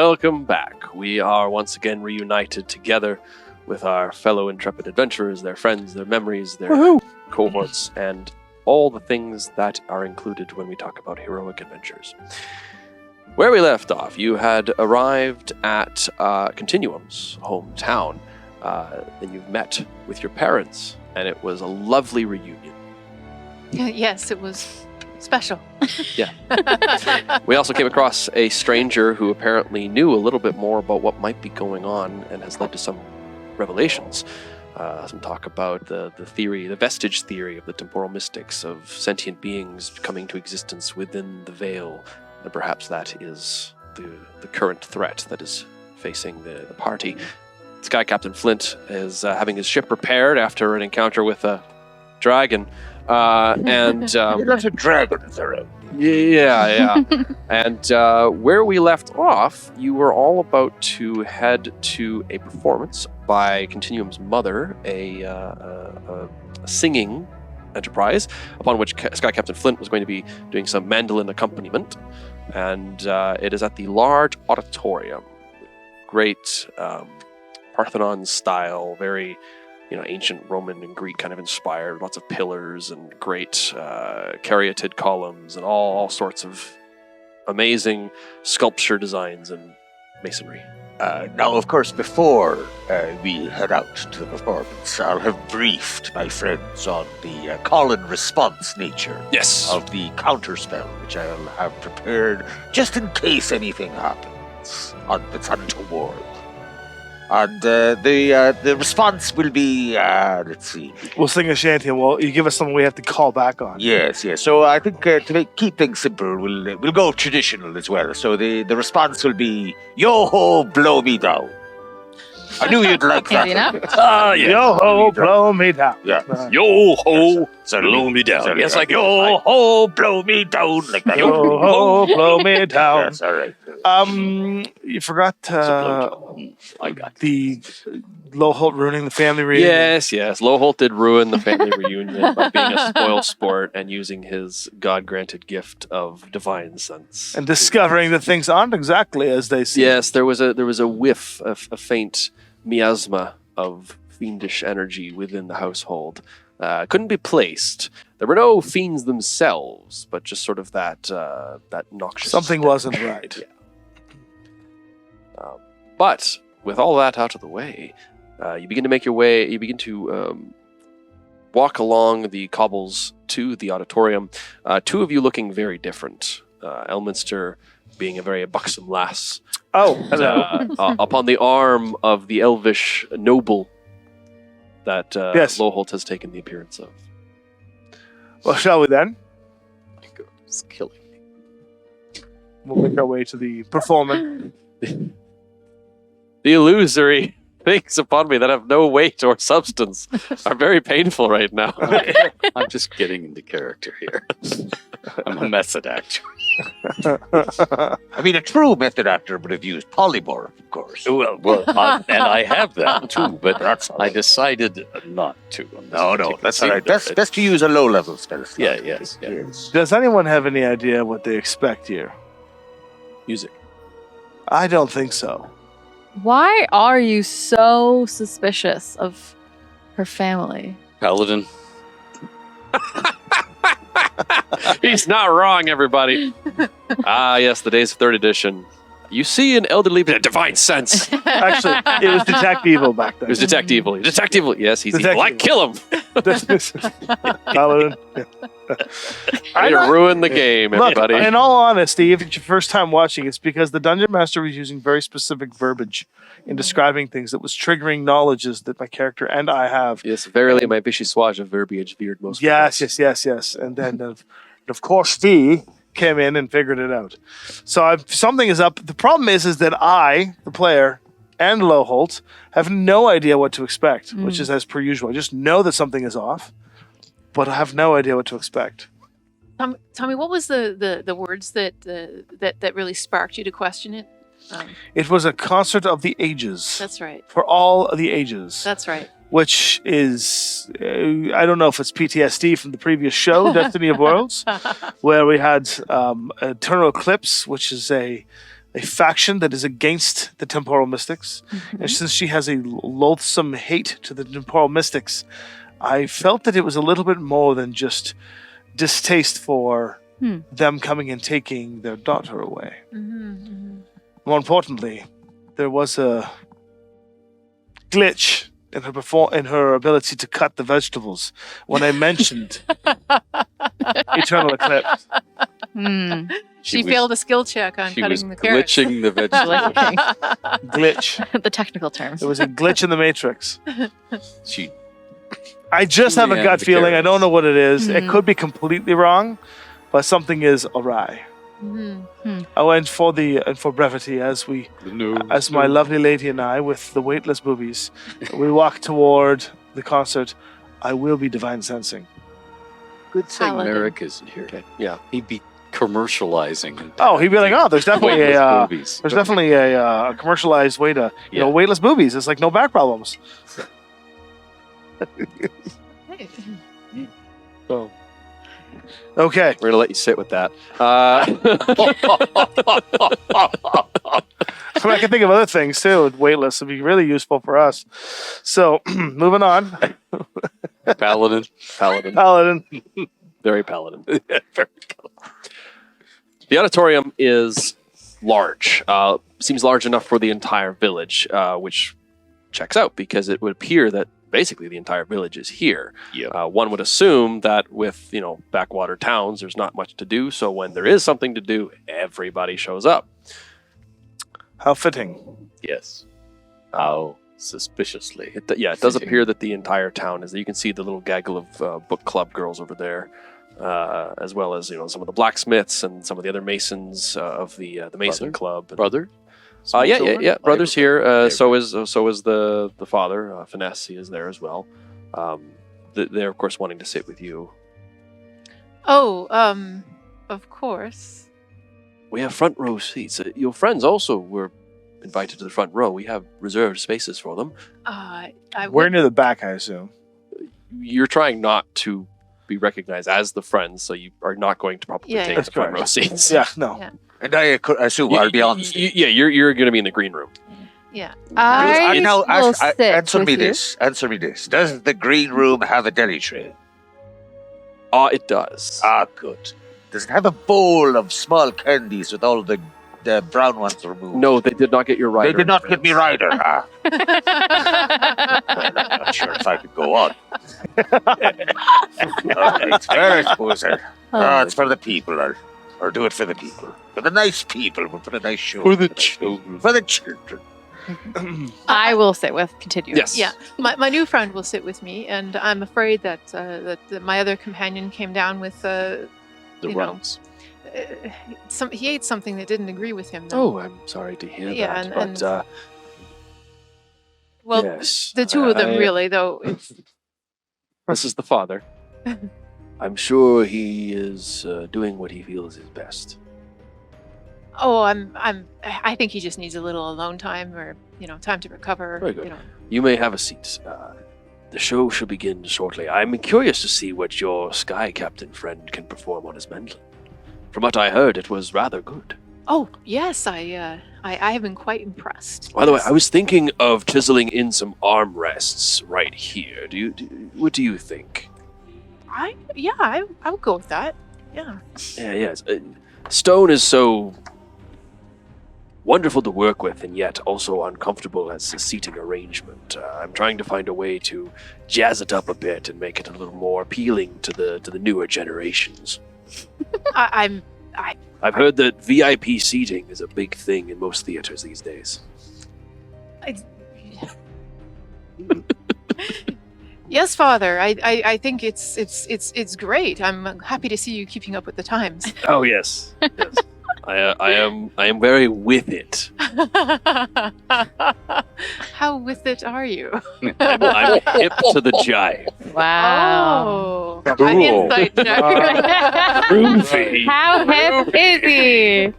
welcome back. We are once again reunited together with our fellow intrepid adventurers, their friends, their memories, their cohorts, and all the things that are included when we talk about heroic adventures. Where we left off, you had arrived at Continuum's hometown, and you've met with your parents, and it was a lovely reunion. Yes, it was special. Yeah. We also came across a stranger who apparently knew a little bit more about what might be going on and has led to some revelations. Some talk about the theory, the vestige theory of the temporal mystics, of sentient beings coming to existence within the veil. And perhaps that is the current threat that is facing the party. Sky Captain Flint is having his ship repaired after an encounter with a dragon. And That's a dragon, sir. Yeah. And where we left off, you were all about to head to a performance by Continuum's mother, a singing enterprise, upon which Sky Captain Flint was going to be doing some mandolin accompaniment. And it is at the large auditorium. Great Parthenon style, very ancient Roman and Greek kind of inspired, lots of pillars and great caryatid columns and all sorts of amazing sculpture designs and masonry. Now, of course, before we head out to the performance, I'll have briefed my friends on the call and response nature of the counterspell, which I'll have prepared just in case anything happens that's untoward. And the response will be, let's see. We'll sing a shanty and you give us something we have to call back on. Yes. So I think keep things simple, we'll go traditional as well. So the response will be, yo-ho, blow me down. I knew you'd like that. Yo-ho, blow me down. Yeah. Yo-ho, blow me down. Yes, like, yo-ho, blow me down. Like that. Yo-ho, blow me down. Yes, all right. You forgot I got the Loholt ruining the family reunion. Yes. Loholt did ruin the family reunion by being a spoil sport and using his God-granted gift of divine sense. And discovering that things aren't exactly as they seem. Yes, there was a whiff, a faint miasma of fiendish energy within the household. Couldn't be placed. There were no fiends themselves, but just sort of that noxious. Something wasn't right. Yeah. But with all that out of the way, you begin to make your way. You begin to walk along the cobbles to the auditorium. Two of you looking very different. Elminster being a very buxom lass. Oh, hello. Upon the arm of the elvish noble that Loholt has taken the appearance of. Well, shall we then? It's killing me. We'll make our way to the performance. The illusory things upon me that have no weight or substance are very painful right now. I'm just getting into character here. I'm a method actor. I mean, a true method actor would have used polymorph, of course. Well, and I have that too, but I decided not to. No, that's all right. Best to use a low-level spell. Yes. Does anyone have any idea what they expect here? Music. I don't think so. Why are you so suspicious of her family? Paladin. He's not wrong, everybody. Yes, the days of 3rd edition. You see an elderly divine sense. Actually, it was Detect Evil back then. It was Detect Evil. Detect Evil. Yes, he's evil. Like, kill him. Paladin. I to ruin the game, everybody. Look, in all honesty, if it's your first time watching, it's because the Dungeon Master was using very specific verbiage in describing things that was triggering knowledges that my character and I have. Yes, verily my vichyssoise of verbiage veered most. Yes. And then, of course, V came in and figured it out. So something is up. The problem is that I, the player, and Loholt have no idea what to expect, which is as per usual. I just know that something is off, but I have no idea what to expect. Tommy, what was the words that really sparked you to question it? It was a concert of the ages. That's right. For all the ages. That's right. Which is, I don't know if it's PTSD from the previous show, Destiny of Worlds, where we had Eternal Eclipse, which is a faction that is against the temporal mystics. And since she has a loathsome hate to the temporal mystics, I felt that it was a little bit more than just distaste for them coming and taking their daughter away. More importantly, there was a glitch in her ability to cut the vegetables when I mentioned Eternal Eclipse. She failed a skill check on cutting the carrots. Glitching the vegetables. Glitch. The technical terms. There was a glitch in the matrix. She I just have a Yeah, gut the feeling. I don't carrots. know what it is. It could be completely wrong, but something is awry. I went for brevity as my lovely lady and I, with the weightless boobies, we walk toward the concert. I will be divine sensing. Good thing Paladin. Merrick isn't here. Okay. Yeah. He'd be commercializing. Oh, he'd be like, oh, there's definitely Weightless boobies. there's definitely a commercialized way to, you know, weightless boobies. It's like no back problems. So Okay. we're gonna let you sit with that. I mean, I can think of other things too. Weightless would be really useful for us. So, moving on. Paladin. Paladin. Very paladin. The auditorium is large. Seems large enough for the entire village, which checks out because it would appear that basically the entire village is here. Yep. One would assume that with, backwater towns, there's not much to do. So when there is something to do, everybody shows up. How fitting. Yes. How suspiciously. It does Fitting. appear that the entire town is there. You can see the little gaggle of book club girls over there, as well as some of the blacksmiths and some of the other masons of the Mason Club. And, Brother? yeah. Brother's here. So is the father. Finesse, he is there as well. They're of course wanting to sit with you. Oh, of course. We have front row seats. Your friends also were invited to the front row. We have reserved spaces for them. We're near the back, I assume. You're trying not to be recognized as the friends, so you are not going to probably Yeah, take yeah. the front row seats. Yeah, no. Yeah. And I assume I'll be on stage. You're going to be in the green room. Yeah. I Now, will sit answer with me you. this. Answer me this. Does the green room have a deli tray? It does. Good. Does it have a bowl of small candies with all the brown ones removed? No, they did not get your rider. They did not get me rider. I'm not sure if I could go on. It's fair, I suppose. It's for the people. Or do it for the people. For the nice people. We'll put a nice show. For the children. For the children. I will sit with. Continue. Yes. Yeah, my new friend will sit with me, and I'm afraid that that my other companion came down with The you know, runs. he ate something that didn't agree with him. Oh, I'm sorry to hear Yeah, that. and- But well, yes, the two of them I- really, though. This is the father. I'm sure he is doing what he feels is best. Oh, I think he just needs a little alone time, or time to recover. Very good. You may have a seat. The show should begin shortly. I'm curious to see what your Sky Captain friend can perform on his mandolin. From what I heard, it was rather good. Oh yes, I have been quite impressed. By the way, Yes. I was thinking of chiseling in some armrests right here. What do you think? I would go with that. Yeah. Yeah, yes. Stone is so wonderful to work with, and yet also uncomfortable as a seating arrangement. I'm trying to find a way to jazz it up a bit and make it a little more appealing to the newer generations. I've heard that VIP seating is a big thing in most theaters these days. Yes, Father. I think it's great. I'm happy to see you keeping up with the times. Oh yes, yes. I am very with it. How with it are you? I'm hip to the jive. Wow. Oh, Cool. insight check. Groovy. How hip is he?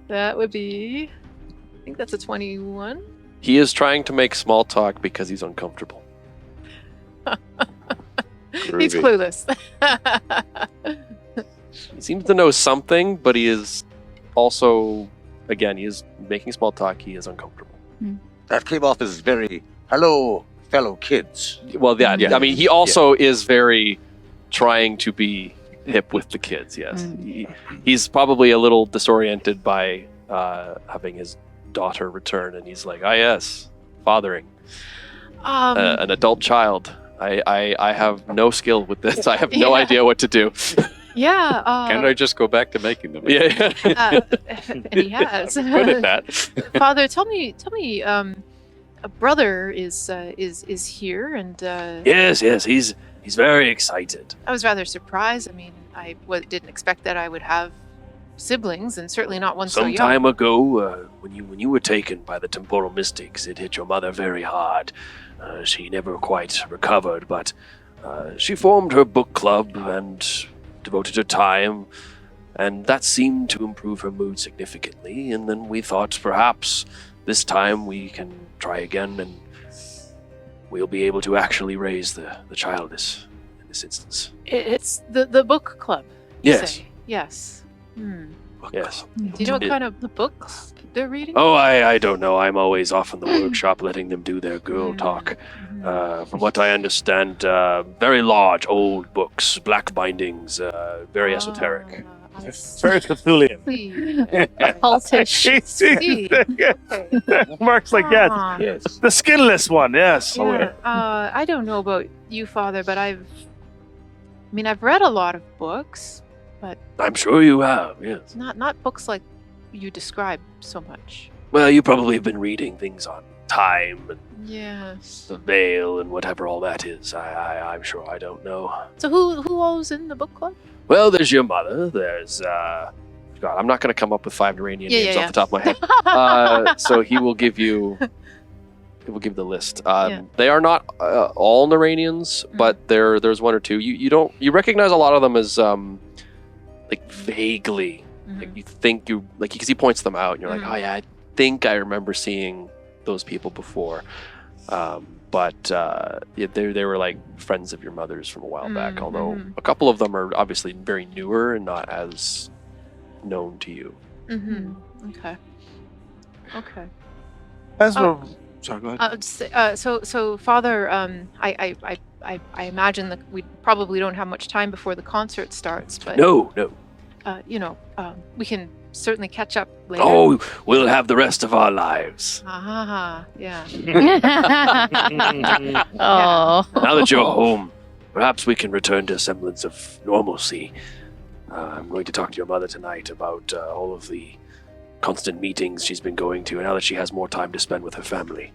That would be. I think that's a 21. He is trying to make small talk because he's uncomfortable. He's clueless. He seems to know something, but he is also again, he is making small talk. He is uncomfortable. That came off as very, hello, fellow kids. Well, yeah. I mean, he also is very trying to be hip with the kids. Yes, he's probably a little disoriented by having his daughter return, and he's like, "Ah, yes, fathering an adult child. I have no skill with this. I have no idea what to do." Yeah. Can't I just go back to making them? Yeah. And he has. Good at that. Father, tell me. A brother is here, and Yes. He's very excited. I was rather surprised. I mean, I didn't expect that I would have siblings, and certainly not one so Some young. time ago, when you were taken by the temporal mystics, it hit your mother very hard. She never quite recovered, but she formed her book club and devoted her time, and that seemed to improve her mood significantly. And then we thought perhaps this time we can try again, and we'll be able to actually raise the child in this instance. It's the book club. you Yes. say? Yes. Yes. Do you know what kind of the books they're reading? Oh, I don't know. I'm always off in the workshop letting them do their girl talk. From what I understand, very large, old books, black bindings, very esoteric. Very Cthulhian. Cultish. Mark's like, yes. Yes. The skinless one, yes. Yeah. I don't know about you, Father, but I've read a lot of books, but I'm sure you have, yes. not books like you describe so much. Well, you probably have been reading things on time and Yes. the veil and whatever all that is. I'm sure I don't know. So who all's in the book club? Well, there's your mother. There's, God, I'm not going to come up with 5 Iranian names off the top of my head. So he will give you the list. They are not all Naranians, but there's one or two. You recognize a lot of them as like vaguely. Like you think because he points them out and you're like, oh yeah, I think I remember seeing those people before. But they were like friends of your mother's from a while back, although a couple of them are obviously very newer and not as known to you. Okay. As we're... Sorry, go ahead. So Father, I imagine that we probably don't have much time before the concert starts, but No. we can certainly catch up later. Oh, we'll have the rest of our lives. Yeah. Oh. Now that you're home, perhaps we can return to a semblance of normalcy. I'm going to talk to your mother tonight about all of the constant meetings she's been going to, now that she has more time to spend with her family.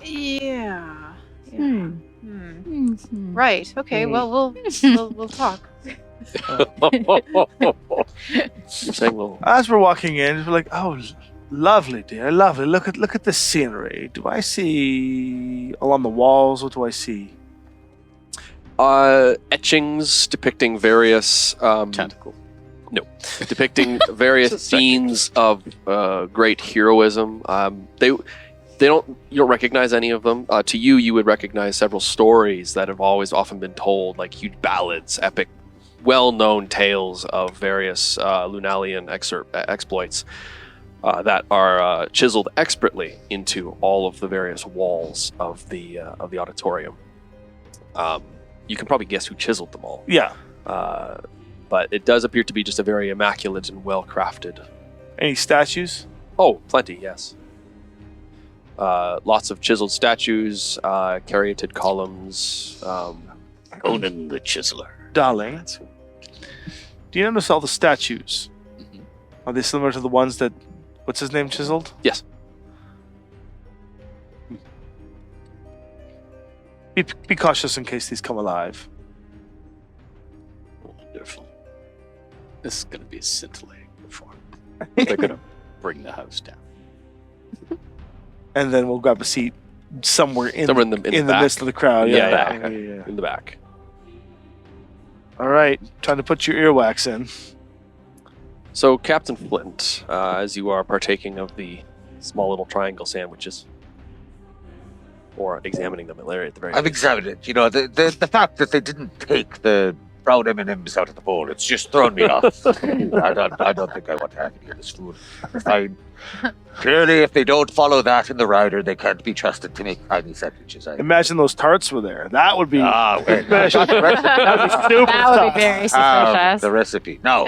Yeah. Hmm. Right. Okay. Well, we'll talk. As we're walking in, we're like, oh, lovely, dear, lovely. Look at the scenery. Do I see along the walls? What do I see? Etchings depicting various Tentacle. depicting various scenes of great heroism. You don't recognize any of them. To you, you would recognize several stories that have often been told, like huge ballads, epic, well-known tales of various Lunalian exploits that are chiseled expertly into all of the various walls of the auditorium. You can probably guess who chiseled them all. Yeah. But it does appear to be just a very immaculate and well-crafted. Any statues? Oh, plenty, yes. Lots of chiseled statues, caryatid columns. Conan the Chiseler. Darling, do you notice all the statues? Are they similar to the ones that, what's his name, chiseled? Yes. Be cautious in case these come alive. Wonderful. This is going to be a scintillating performance. They're going to bring the house down. And then we'll grab a seat somewhere in the back. midst of the crowd. Yeah. In the back. All right, trying to put your earwax in. So, Captain Flint, as you are partaking of the small little triangle sandwiches, or examining them at the very I've examined it. You know, the fact that they didn't take the brown M&Ms out of the bowl. It's just thrown me off. I don't think I want to have any of this food. Fine. Clearly, if they don't follow that in the rider, they can't be trusted to make tiny sandwiches. Imagine those tarts were there. That would be. Wait. That'd be super That would be very suspicious. The recipe. Now,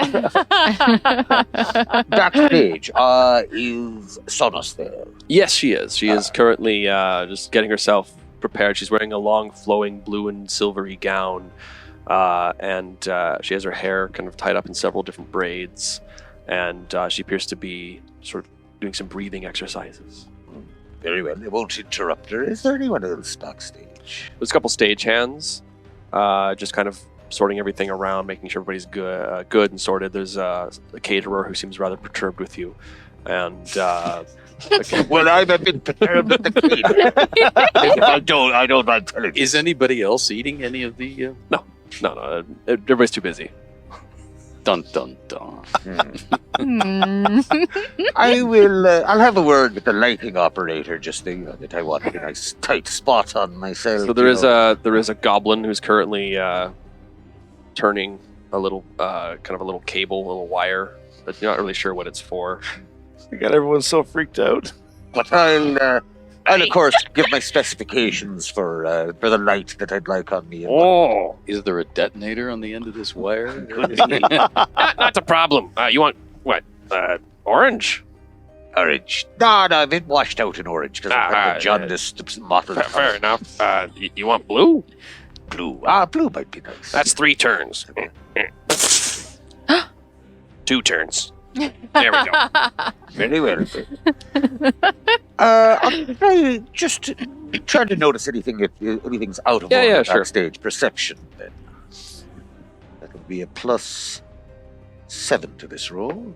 backstage, is Sonos there? Yes, she is. She is currently just getting herself prepared. She's wearing a long, flowing blue and silvery gown, and she has her hair kind of tied up in several different braids, and she appears to be sort of doing some breathing exercises. Very well. I won't interrupt her. Is there anyone else backstage? There's a couple stagehands, just kind of sorting everything around, making sure everybody's good and sorted. There's a caterer who seems rather perturbed with you, and well, I'm a bit perturbed with the cleaner. I don't mind telling you. Is anybody else eating any of the? No, everybody's too busy. Dun dun dun. I'll have a word with the lighting operator just that I want a nice tight spot on myself. So there is a goblin who's currently turning a little kind of a little cable, a little wire, but you're not really sure what it's for. You got everyone so freaked out. But I'll of course give my specifications for the light that I'd like on me. Oh, is there a detonator on the end of this wire? Not the problem. You want what? Orange? Orange. No, I've been washed out in orange because I've had the jaundice mottled. Fair enough. You want blue? Blue. Blue might be nice. That's 3 turns. 2 turns. There we go. Very well. I'm just trying to notice anything if anything's out of order sure. backstage. Perception, then. That would be a +7 to this roll.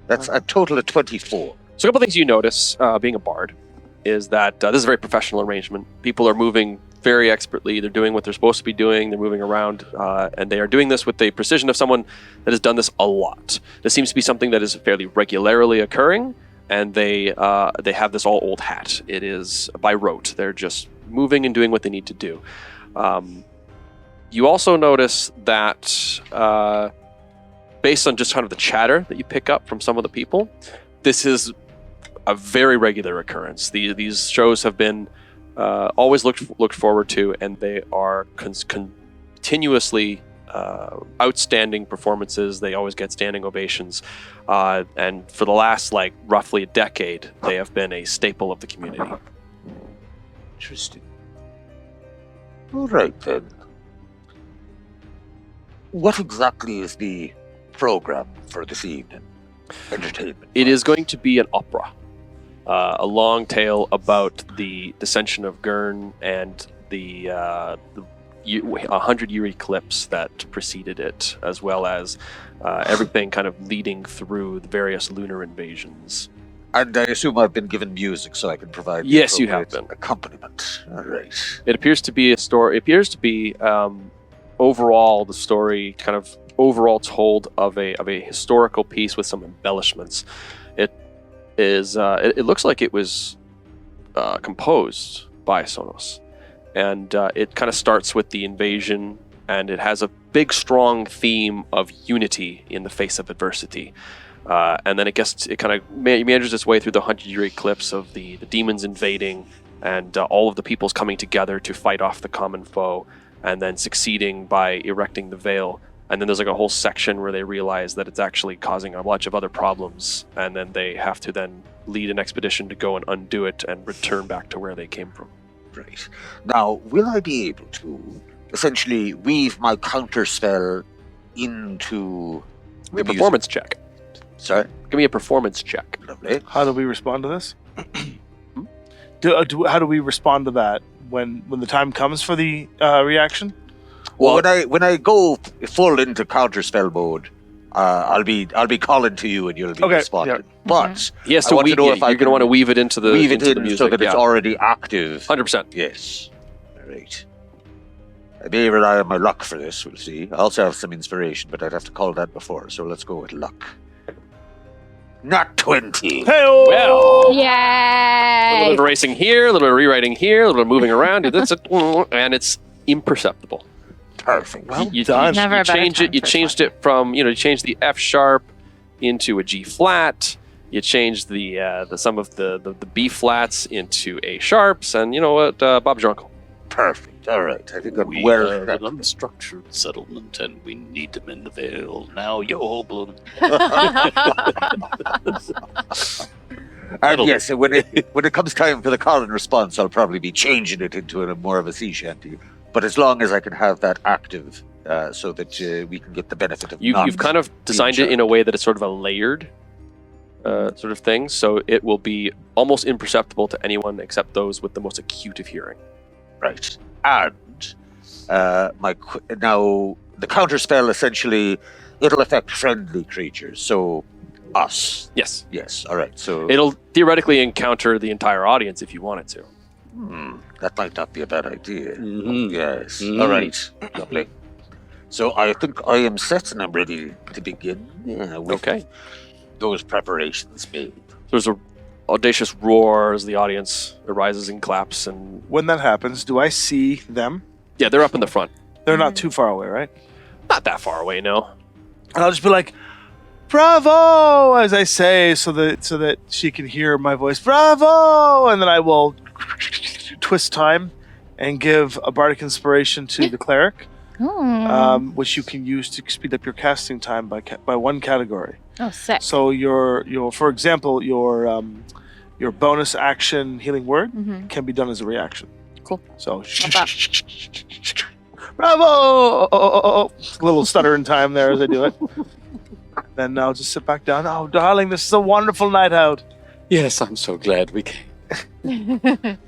That's a total of 24. So a couple things you notice, being a bard, is that this is a very professional arrangement. People are moving very expertly. They're doing what they're supposed to be doing. They're moving around, and they are doing this with the precision of someone that has done this a lot. This seems to be something that is fairly regularly occurring, and they have this all old hat. It is by rote. They're just moving and doing what they need to do. You also notice that, based on just kind of the chatter that you pick up from some of the people, this is a very regular occurrence. These shows have been always looked forward to, and they are continuously outstanding performances. They always get standing ovations, and for the last roughly a decade, they have been a staple of the community. Interesting. All right then. What exactly is the program for this evening? Entertainment. It is going to be an opera. A long tale about the descension of Gurn and the 100-year eclipse that preceded it, as well as everything kind of leading through the various lunar invasions. And I assume I've been given music so I can provide. Yes, you have been. Accompaniment. All right. It appears to be a story. It appears to be overall the story kind of overall told of a historical piece with some embellishments. It looks like it was composed by Sonos, and it kind of starts with the invasion, and it has a big strong theme of unity in the face of adversity, and then it kind of meanders its way through the 100-year eclipse of the demons invading, and all of the peoples coming together to fight off the common foe, and then succeeding by erecting the veil. And then there's a whole section where they realize that it's actually causing a bunch of other problems, and then they have to then lead an expedition to go and undo it and return back to where they came from. Right. Now, will I be able to essentially weave my counterspell into Give me a performance check. Sorry? Give me a performance check. Lovely. How do we respond to this? How do we respond to that when the time comes for the reaction? Well, when I go full into counterspell mode, I'll be calling to you and you'll be responding. Yeah. But yes, so you're going to want to weave it into the music, so that it's already active. 100%. Yes. All right. I may rely on my luck for this. We'll see. I also have some inspiration, but I'd have to call that before. So let's go with luck. Not 20. Hey-o! Well, a Yay! little bit of erasing here, a little bit of rewriting here, a little bit of moving around, and it's imperceptible. Perfect. Well you, done. Never you a better change time it. You for changed fun. it from you changed the F sharp into a G flat. You changed the some of the B flats into A sharps, and you know what, Bob's your uncle. Perfect. All right. I think I'm We well. have an unstructured settlement, and we need to mend the veil. Now, yo, bloom. And yes, when it comes time for the call and response, I'll probably be changing it into a more of a sea shanty. But as long as I can have that active, so that we can get the benefit of You've kind of designed it in a way that it's sort of a layered sort of thing, so it will be almost imperceptible to anyone except those with the most acute of hearing. right. And now the counter spell essentially it'll affect friendly creatures. So us. Yes. Yes. All right. So It'll theoretically encounter the entire audience if you want it to. that might not be a bad idea. Mhm. Yes. Mhm. All right. Lovely. So I think I am set and I'm ready to begin with Okay. those preparations made. There's a audacious roar as the audience arises and claps, and When that happens, do I see them? yeah, they're up in the front. They're not too far away, right? Not that far away, no. And I'll just be like, "Bravo!" as I say, so that she can hear my voice. Bravo! And then I will twist time and give a bardic inspiration to the cleric, which you can use to speed up your casting time by one category. Oh, sick. So your for example your bonus action healing word Mhm. can be done as a reaction. Cool. So that. bravo! Little stutter in time there as I do it. Then I'll just sit back down. Oh, darling, this is a wonderful night out. Yes, I'm so glad we came.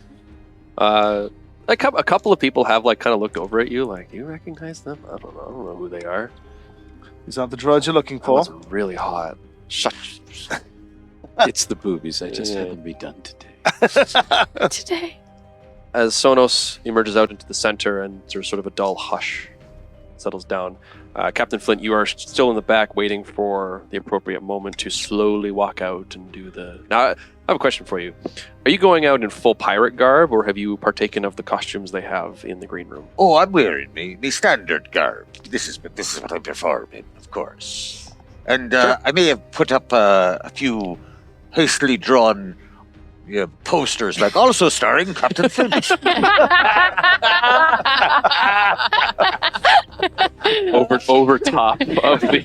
A couple of people have like kind of looked over at you, like, you recognize them? I don't know who they are. Is that the drudge you're looking That for? was really hot. Shut. It's the boobies. I just Yeah. haven't been done today. Today. As Sonos emerges out into the center and there's sort of a dull hush settles down, Captain Flint, you are still in the back waiting for the appropriate moment to slowly walk out and do the... Now, I have a question for you. Are you going out in full pirate garb, or have you partaken of the costumes they have in the green room? Oh, I'm wearing me standard garb. This is what I perform in, of course. And I may have put up a few hastily drawn posters, like also starring Captain Flint. over top of the...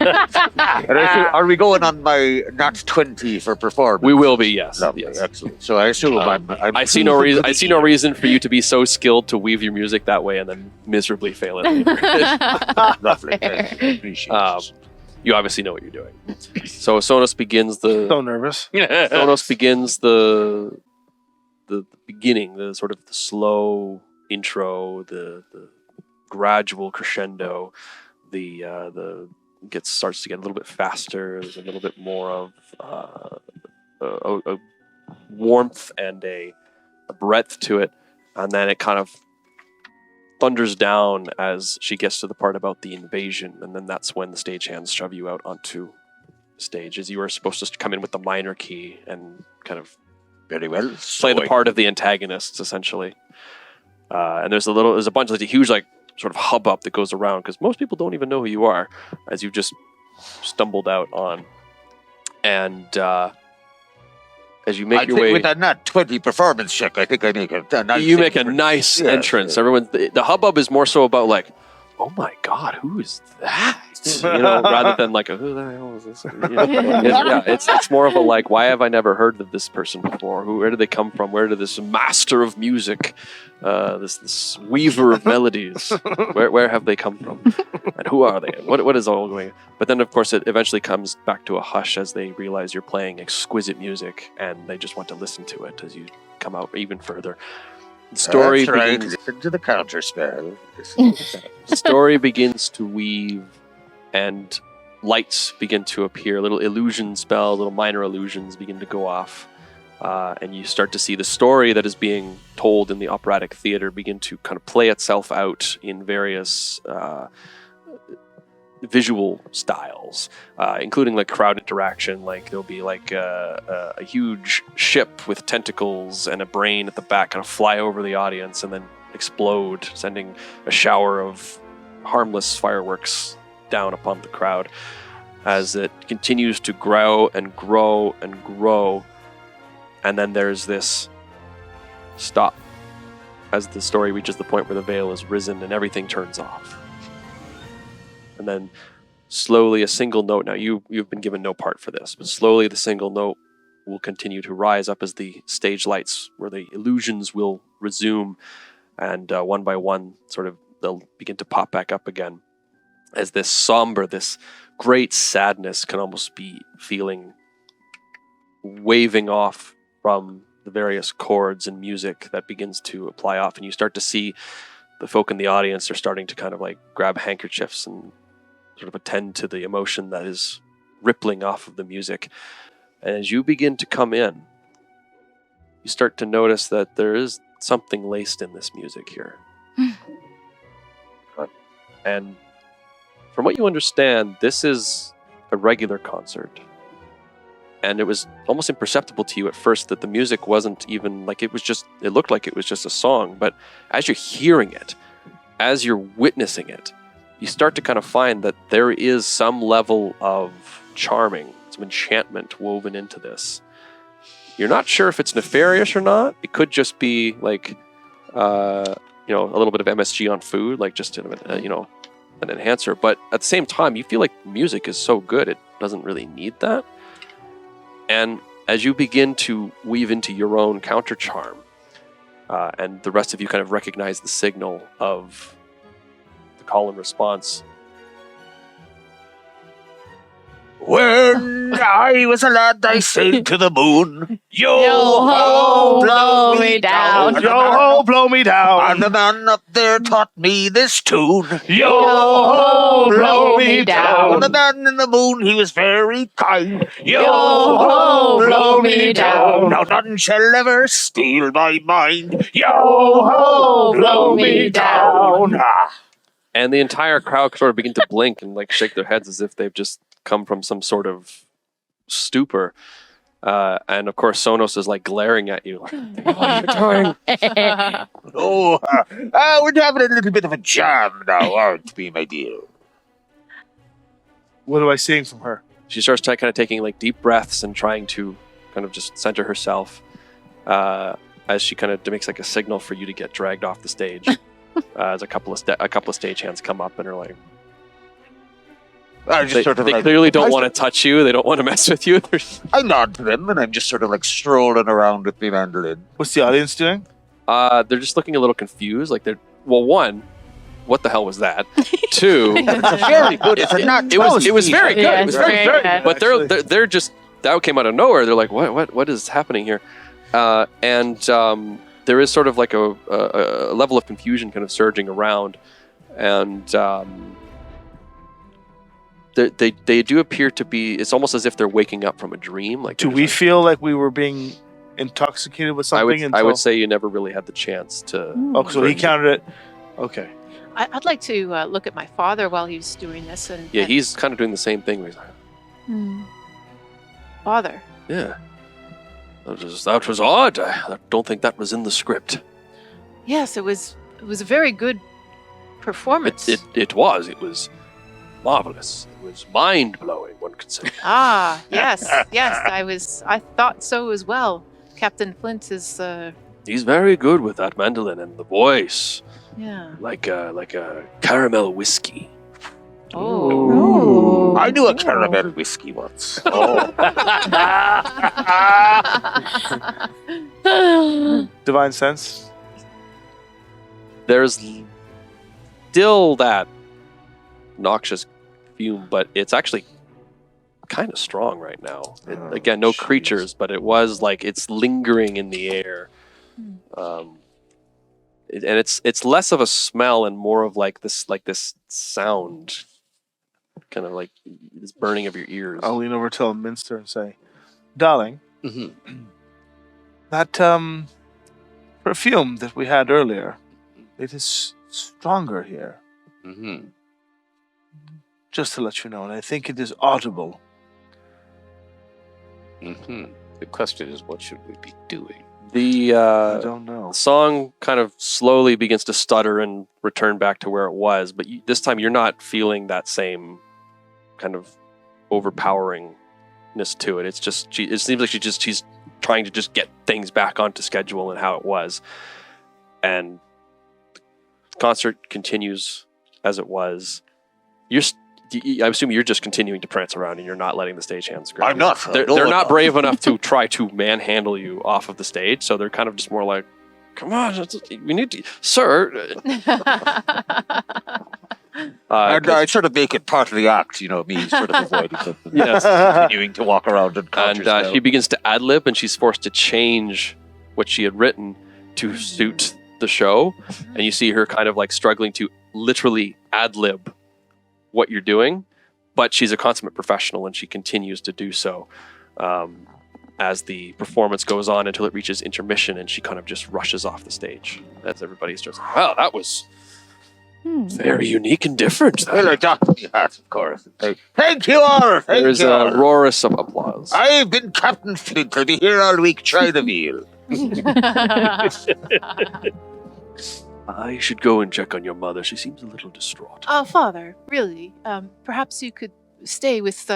And I think, are we going on my nat 20 for performance? We will be, yes. Lovely, Yes. excellent. So I assume I'm I see no reason. I see no reason for you to be so skilled to weave your music that way and then miserably fail it. Lovely. Thank you. Appreciate it. You obviously know what you're doing. So Sonos begins the So nervous. Sonos begins the beginning, the sort of the slow intro, the gradual crescendo, the starts to get a little bit faster. There's a little bit more of a warmth and a breadth to it, and then it kind of thunders down as she gets to the part about the invasion, and then that's when the stagehands shove you out onto stage, as you are supposed to come in with the minor key and kind of Very well. play the part of the antagonists, essentially. And there's a bunch of a huge like sort of hubbub that goes around because most people don't even know who you are, as you just stumbled out on, and as you make your way with a nat 20 performance check, I think I make a nice you make a entrance. nice Yes, entrance. yes. Everyone, the hubbub is more so about like, oh my god, who is that? Rather than like, who the hell is this? It's more of a like, why have I never heard of this person before? Where did they come from? Where did this master of music, this weaver of melodies, where have they come from? And who are they? What is all going on? But then, of course, it eventually comes back to a hush as they realize you're playing exquisite music and they just want to listen to it as you come out even further. The story That's right. begins, Listen to the counter spell. the story begins to weave and lights begin to appear. Little illusion spells, little minor illusions begin to go off. And you start to see the story that is being told in the operatic theater begin to kind of play itself out in various visual styles, including like crowd interaction. Like there'll be like a huge ship with tentacles and a brain at the back kind of fly over the audience and then explode, sending a shower of harmless fireworks down upon the crowd as it continues to grow and grow and grow. And then there's this stop as the story reaches the point where the veil is risen and everything turns off. And then slowly a single note, now you've been given no part for this, but slowly the single note will continue to rise up as the stage lights, where the illusions will resume, and one by one sort of they'll begin to pop back up again as this somber, this great sadness can almost be feeling waving off from the various chords and music that begins to apply off, and you start to see the folk in the audience are starting to kind of like grab handkerchiefs and sort of attend to the emotion that is rippling off of the music. And as you begin to come in, you start to notice that there is something laced in this music here. And from what you understand, this is a regular concert. And it was almost imperceptible to you at first that the music wasn't even like it looked like it was just a song. But as you're hearing it, as you're witnessing it, you start to kind of find that there is some level of charming, some enchantment woven into this. You're not sure if it's nefarious or not. It could just be like, a little bit of MSG on food, like just an enhancer. But at the same time, you feel like music is so good, it doesn't really need that. And as you begin to weave into your own counter charm, and the rest of you kind of recognize the signal of the call and response. When I was a lad, I sailed to the moon. Yo-ho, blow me down. Yo-ho, blow me down. And the man up there taught me this tune. Yo-ho, blow me down. And the man in the moon, he was very kind. Yo-ho, blow me down. Now none shall ever steal my mind. Yo-ho, blow me down. And the entire crowd sort of begin to blink and like shake their heads as if they've just come from some sort of stupor. And of course, Sonos is like glaring at you. Like, what are you doing? We're having a little bit of a jam now, aren't we, my dear? What am I seeing from her? She starts kind of taking like deep breaths and trying to kind of just center herself as she kind of makes like a signal for you to get dragged off the stage. As a couple of stage hands come up and are like, they clearly don't want to touch you. They don't want to mess with you. I nod to them, and I'm just sort of like strolling around with my mandolin. What's the audience doing? They're just looking a little confused. Like one, what the hell was that? Two, very good. It was very good. Yeah, It was very good. But they're just, that came out of nowhere. They're like, what is happening here? And there is sort of like a level of confusion kind of surging around, and they do appear to be. It's almost as if they're waking up from a dream. Like, do we feel like we were being intoxicated with something? I would say you never really had the chance to. Oh, so he counted it. Okay. I'd like to look at my father while he's doing this, and He's kind of doing the same thing. He's like, Father. Yeah. That was odd. I don't think that was in the script. Yes, it was a very good performance. It was marvelous. It was mind-blowing, one could say. Yes, I thought so as well. Captain Flint is He's very good with that mandolin and the voice. Yeah. Like a caramel whiskey. Oh. I knew a caramel whiskey once. Divine sense. There's still that noxious fume, but it's actually kind of strong right now. Again, no creatures, but it was like it's lingering in the air. And it's less of a smell and more of like this sound, kind of like this burning of your ears. I'll lean over to Elminster and say, "Darling, that perfume that we had earlier, it is stronger here. Just to let you know, and I think it is audible." The question is, what should we be doing? The I don't know. song kind of slowly begins to stutter and return back to where it was, but this time you're not feeling that same kind of overpoweringness to it. It's just it seems like she's trying to just get things back onto schedule and how it was. And the concert continues as it was. I assume you're just continuing to prance around and you're not letting the stagehands grab I'm you. not. They're not brave enough to try to manhandle you off of the stage, so they're kind of just more like, "Come on, we need to, sir." And I sort of make it part of the act, me sort of avoiding them. Yes. Continuing to walk around and And she begins to ad-lib, and she's forced to change what she had written to suit the show. And you see her kind of like struggling to literally ad-lib what you're doing, but she's a consummate professional, and she continues to do so as the performance goes on until it reaches intermission, and she kind of just rushes off the stage as everybody's just, wow, that was very unique and different. Well, I docked me hat, of course. Thank you all. There is a chorus of applause. I've been Captain Flint. I'll be here all week. Try the meal. I should go and check on your mother. She seems a little distraught. Father, really, perhaps you could stay with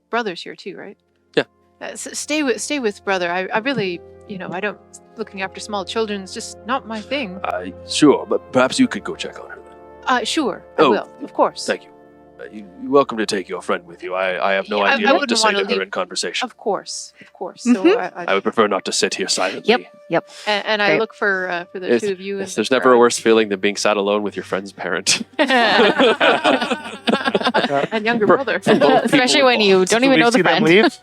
brothers here too, right? Yeah. Stay with brother. I really, I don't, looking after small children is just not my thing. Sure, but perhaps you could go check on her then. Sure, I will, of course. Thank you. You're welcome to take your friend with you. I have no idea what to say to her in conversation. Of course. So I would prefer not to sit here silently. Yep. And I look for the two of you. There's never a worse feeling than being sat alone with your friend's parent. And younger brother. Especially when you don't even know the friend. Leave?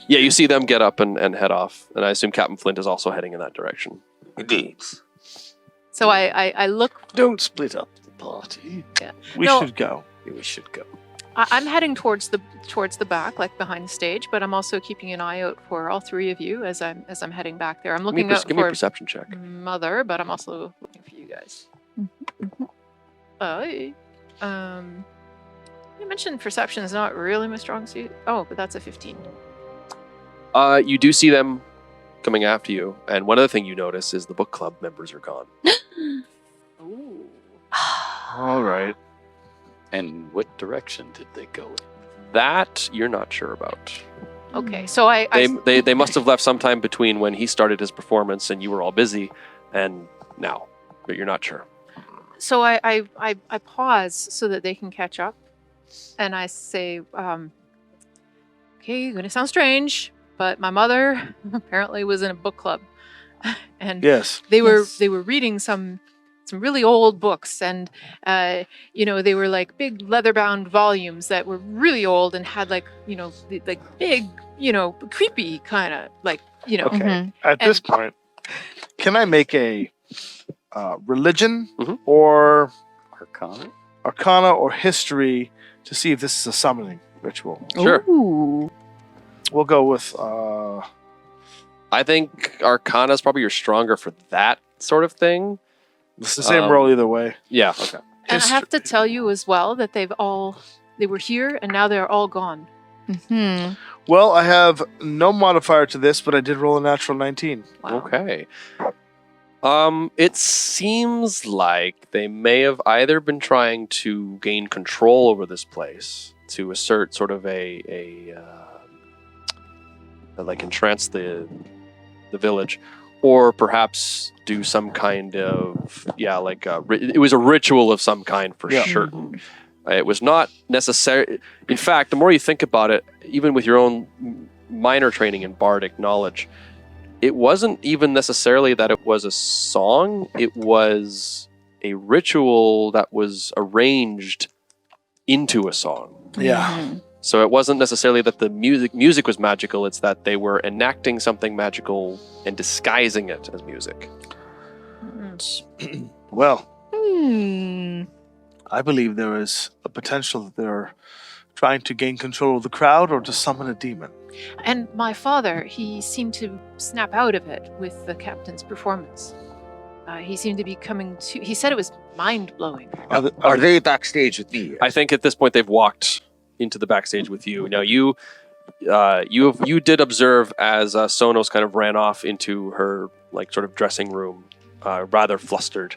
Yeah, you see them get up and head off. And I assume Captain Flint is also heading in that direction. Indeed. So I look. Don't split up the party. Yeah. We should go. We should go. I'm heading towards the back, like behind the stage, but I'm also keeping an eye out for all three of you as I'm heading back there. I'm looking out Give me a for perception check. Mother, but I'm also looking for you guys. You mentioned perception is not really my strong suit. Oh, but that's a 15. You do see them coming after you, and one other thing you notice is the book club members are gone. Ooh. All right. And what direction did they go in? That you're not sure about. Okay, so They must have left sometime between when he started his performance and you were all busy, and now, but you're not sure. So I pause so that they can catch up, and I say, okay, gonna sound strange, but my mother apparently was in a book club, and Yes. they were reading some really old books, and they were like big leather-bound volumes that were really old and had like big creepy kind of like Okay. At this point, can I make a religion Mhm. or Arcana? or history to see if this is a summoning ritual? Sure. Ooh. We'll go with I think Arcana is probably your stronger for that sort of thing. it's the same roll either way. Yeah. Okay. And I have to tell you as well that they were here and now they're all gone. Mm-hmm. Well, I have no modifier to this, but I did roll a natural 19. Wow. Okay. It seems like they may have either been trying to gain control over this place to assert sort of like entrance the village, or perhaps do some kind of it was a ritual of some kind for certain. It was not necessary. In fact, the more you think about it, even with your own minor training in bardic knowledge, it wasn't even necessarily that it was a song. It was a ritual that was arranged into a song. Yeah. So it wasn't necessarily that the music was magical. It's that they were enacting something magical and disguising it as music. Well, Hmm. I believe there is a potential that they're trying to gain control of the crowd or to summon a demon. And my father, he seemed to snap out of it with the captain's performance. He seemed to be coming to. He said it was mind-blowing. Are they backstage with me? I think at this point they've walked into the backstage with you. Now you you did observe as Sonos kind of ran off into her sort of dressing room, rather flustered,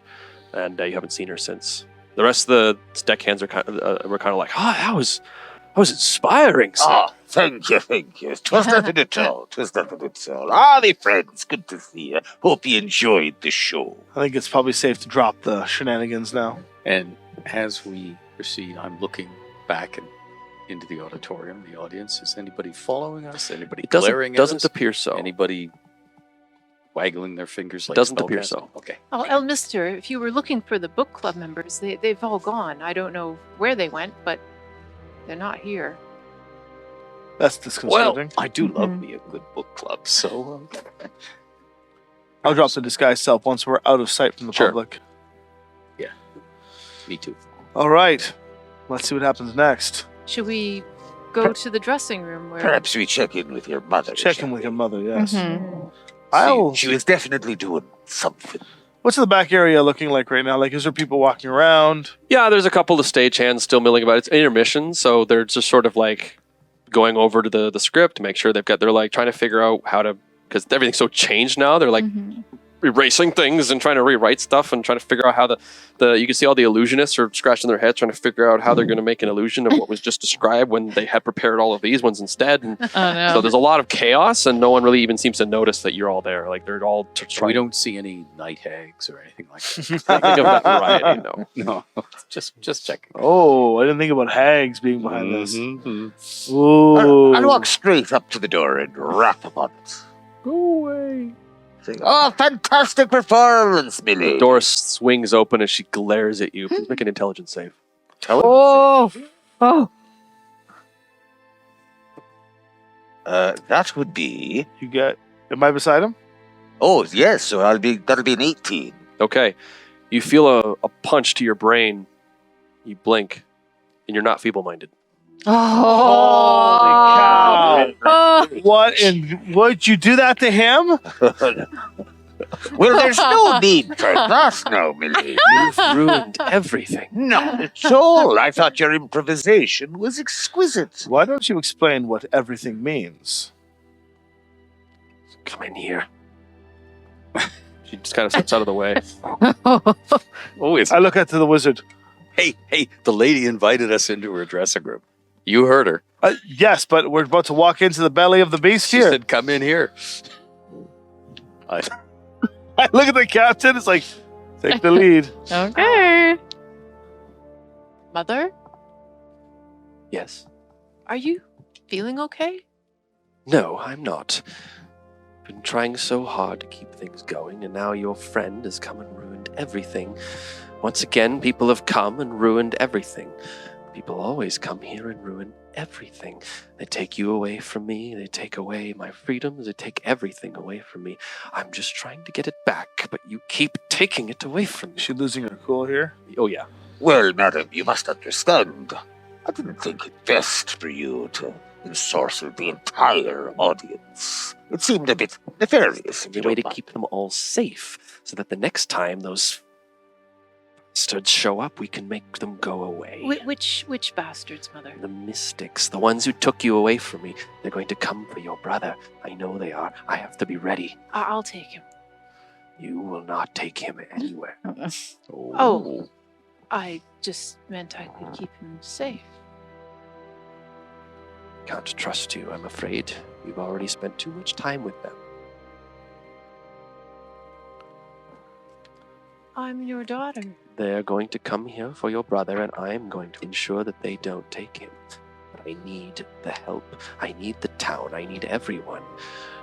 and you haven't seen her since. The rest of the deckhands were kind of like, that was inspiring, sir. Oh, thank you. 'Twas nothing at all. Me friends, good to see you. Hope you enjoyed the show. I think it's probably safe to drop the shenanigans now. And as we proceed, I'm looking back into the auditorium, the audience. Is anybody following us? Anybody glaring at us? Doesn't appear so. Anybody waggling their fingers like Doesn't appear so. spellcasting? Okay. Oh, Elminster, if you were looking for the book club members, they've all gone. I don't know where they went, but they're not here. That's disconcerting. Well, I do love me a good book club, so... I'll drop the disguise self once we're out of sight from the public. Yeah, me too. All right. Let's see what happens next. Should we go to the dressing room where... Perhaps we check in with your mother. Check in with your mother, yes. She was definitely doing something. What's the back area looking like right now? Like, is there people walking around? Yeah, there's a couple of stagehands still milling about. It's intermission, so they're just sort of going over to the script to make sure they're trying to figure out how to, because everything's so changed now. They're erasing things and trying to rewrite stuff and trying to figure out how you can see all the illusionists are scratching their heads trying to figure out how they're going to make an illusion of what was just described when they had prepared all of these ones instead. And so there's a lot of chaos, and no one really even seems to notice that you're all there. They're all trying. We don't see any night hags or anything like that. Nothing of that variety, no. No, just checking. Oh, I didn't think about hags being behind this. Mm-hmm. Ooh. I'll walk straight up to the door and rap upon it. Go away. Saying, "Oh, fantastic performance, Millie." The door swings open as she glares at you. Please make an intelligence save. Oh. That would be... Am I beside him? Oh, yes, so that'll be an 18. Okay. You feel a punch to your brain. You blink, and you're not feeble-minded. Holy cow. Would you do that to him? Well, there's no need for that now, Millie. You've ruined everything. Not at all. I thought your improvisation was exquisite. Why don't you explain what everything means? Come in here. She just kind of steps out of the way. I look at the wizard. Hey, the lady invited us into her dressing room. You heard her. Yes, but we're about to walk into the belly of the beast She here. said, come in here. I look at the captain. It's like, take the lead. Okay. Mother, Yes. are you feeling okay? No, I'm not. Been trying so hard to keep things going, and now your friend has come and ruined everything. Once again, people have come and ruined everything. People always come here and ruin everything. They take you away from me. They take away my freedoms. They take everything away from me. I'm just trying to get it back, but you keep taking it away from me. Is she losing her cool here? Oh, yeah. Well, madam, you must understand. I didn't think it best for you to ensorcel the entire audience. It seemed a bit nefarious. The way to keep them all safe, so that the next time those bastards show up, we can make them go away. Which bastards, Mother? The mystics, the ones who took you away from me. They're going to come for your brother. I know they are. I have to be ready. I'll take him. You will not take him anywhere. Oh, I just meant I could keep him safe. Can't trust you, I'm afraid. You've already spent too much time with them. I'm your daughter. They're going to come here for your brother, and I'm going to ensure that they don't take him. But I need the help. I need the town. I need everyone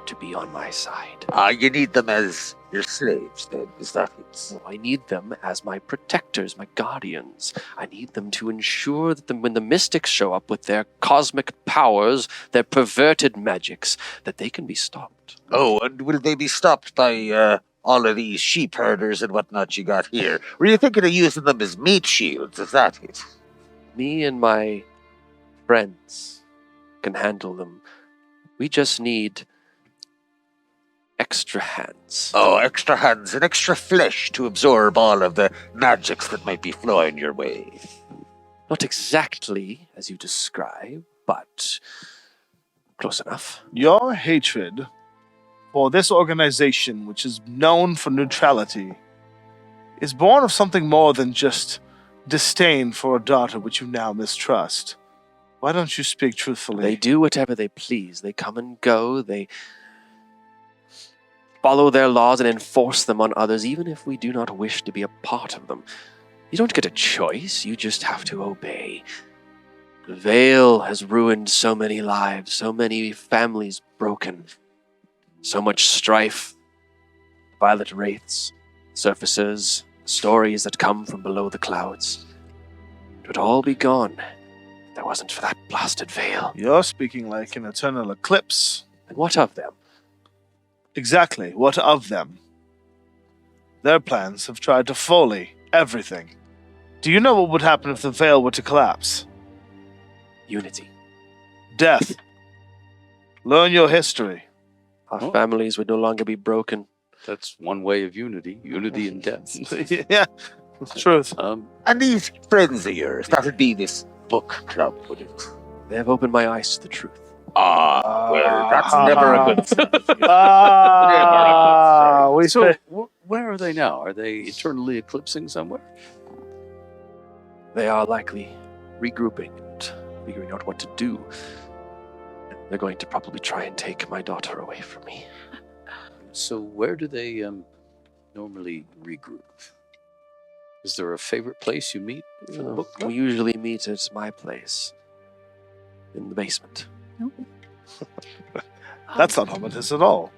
to be on my side. You need them as your slaves, then, is that it? So I need them as my protectors, my guardians. I need them to ensure that when the mystics show up with their cosmic powers, their perverted magics, that they can be stopped. Oh, and will they be stopped by all of these sheep herders and whatnot you got here? Were you thinking of using them as meat shields? Is that it? Me and my friends can handle them. We just need extra hands. Oh, extra hands and extra flesh to absorb all of the magics that might be flowing your way. Not exactly as you describe, but Close enough. Your hatred for this organization, which is known for neutrality, is born of something more than just disdain for a daughter which you now mistrust. Why don't you speak truthfully? They do whatever they please. They come and go. They follow their laws and enforce them on others, even if we do not wish to be a part of them. You don't get a choice. You just have to obey. The Veil has ruined so many lives, so many families broken, so much strife. Violet wraiths, surfacers, stories that come from below the clouds. It would all be gone if it wasn't for that blasted Veil. You're speaking like an eternal eclipse. And what of them? Exactly, what of them? Their plans have tried to folly everything. Do you know what would happen if the Veil were to collapse? Unity. Death. Learn your history. Our families would no longer be broken. That's one way of unity. Unity in death. Yeah, it's truth. And these friends of yours, that would be this book club, would it? They have opened my eyes to the truth. Well, that's never a good sign. So, where are they now? Are they eternally eclipsing somewhere? They are likely regrouping and figuring out what to do. They're going to probably try and take my daughter away from me. So where do they normally regroup? Is there a favorite place you meet for the book club? We usually meet at my place. In the basement. That's not ominous at all.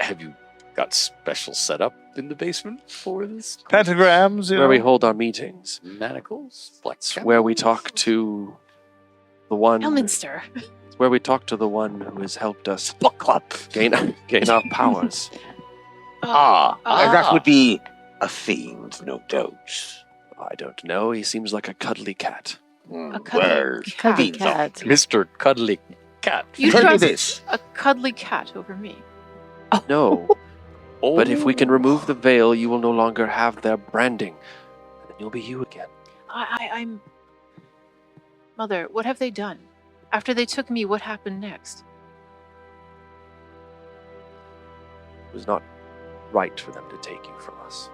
Have you got special setup in the basement for this? Pentagrams, Where we hold our meetings. Manacles? Black It's where we talk to the one... Elminster. It's where we talk to the one who has helped us Book club. gain our powers. That would be a fiend, no doubt. I don't know. He seems like a cuddly cat. A Well, Cuddly fiends cat. Mr. Cuddly Cat. You Tell me trust this. a cuddly cat over me. No. But if we can remove the veil, you will no longer have their branding. And then you'll be you again. I'm... Mother, what have they done? After they took me, what happened next? It was not right for them to take you from us.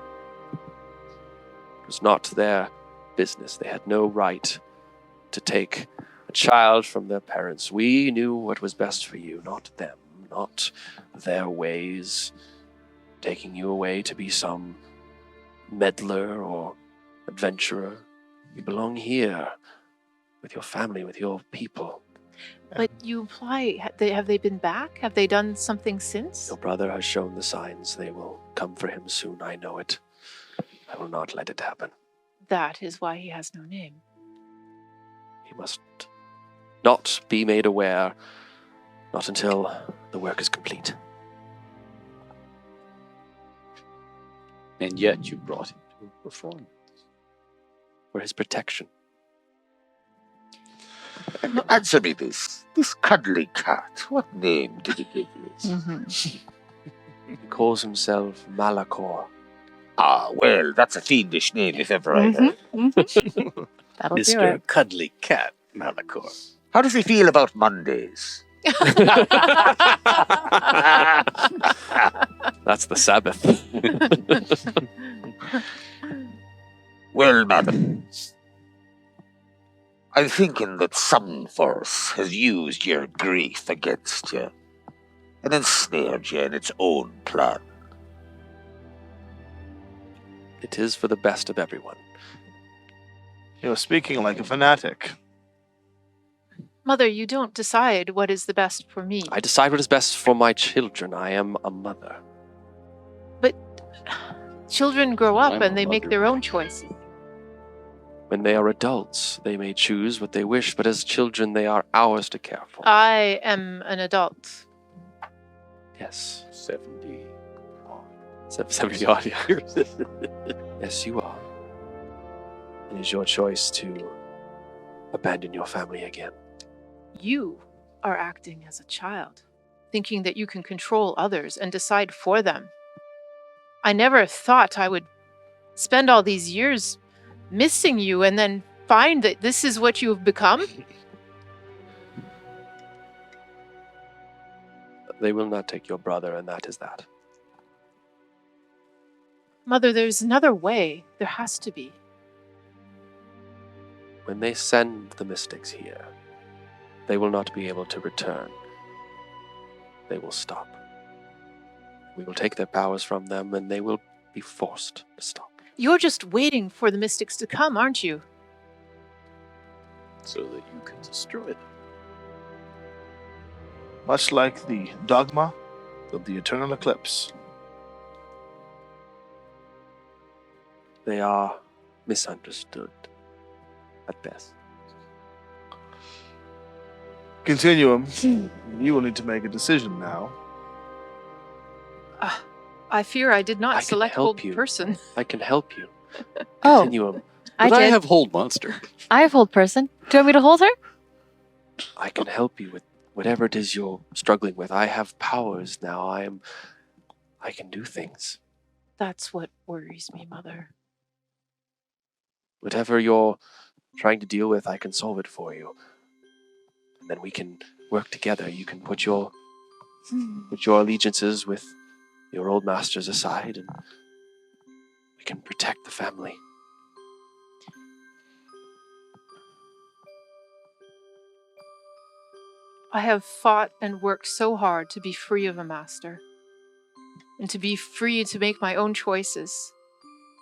It was not their business. They had no right to take a child from their parents. We knew what was best for you, not them, not their ways, taking you away to be some meddler or adventurer. You belong here with your family, with your people. But you imply, have they been back? Have they done something since? Your brother has shown the signs. They will come for him soon. I know it. I will not let it happen. That is why he has no name. He must not be made aware, not until the work is complete. And yet you brought him to a performance. For his protection. Answer me this. This cuddly cat, what name did he give you? Mm-hmm. He calls himself Malachor. Well, that's a fiendish name if ever I heard. That'll do Mr. it. Cuddly Cat Malachor. How does he feel about Mondays? That's the Sabbath. Well, madam, I'm thinking that some force has used your grief against you and ensnared you in its own plan. It is for the best of everyone. You're speaking like a fanatic. Mother, you don't decide what is the best for me. I decide what is best for my children. I am a mother. But children grow up I'm and a they make mother. their own choices. When they are adults, they may choose what they wish, but as children, they are ours to care for. I am an adult. Yes. 70. 70 odd years. Yes, you are. It is your choice to abandon your family again. You are acting as a child, thinking that you can control others and decide for them. I never thought I would spend all these years missing you and then find that this is what you have become. They will not take your brother, and that is that. Mother, there's another way. There has to be. When they send the mystics here, they will not be able to return. They will stop. We will take their powers from them, and they will be forced to stop. You're just waiting for the mystics to come, aren't you? So that you can destroy them. Much like the dogma of the eternal eclipse. They are misunderstood, at best. Continuum, you will need to make a decision now. I fear I did not I can select help hold you. person. I can help you. Oh, Continuum. I But I did. have hold monster. I have hold person. Do you want me to hold her? I can help you with whatever it is you're struggling with. I have powers now. I can do things. That's what worries me, Mother. Whatever you're trying to deal with, I can solve it for you. And then we can work together. You can put your allegiances with your old masters aside, and we can protect the family. I have fought and worked so hard to be free of a master, and to be free to make my own choices,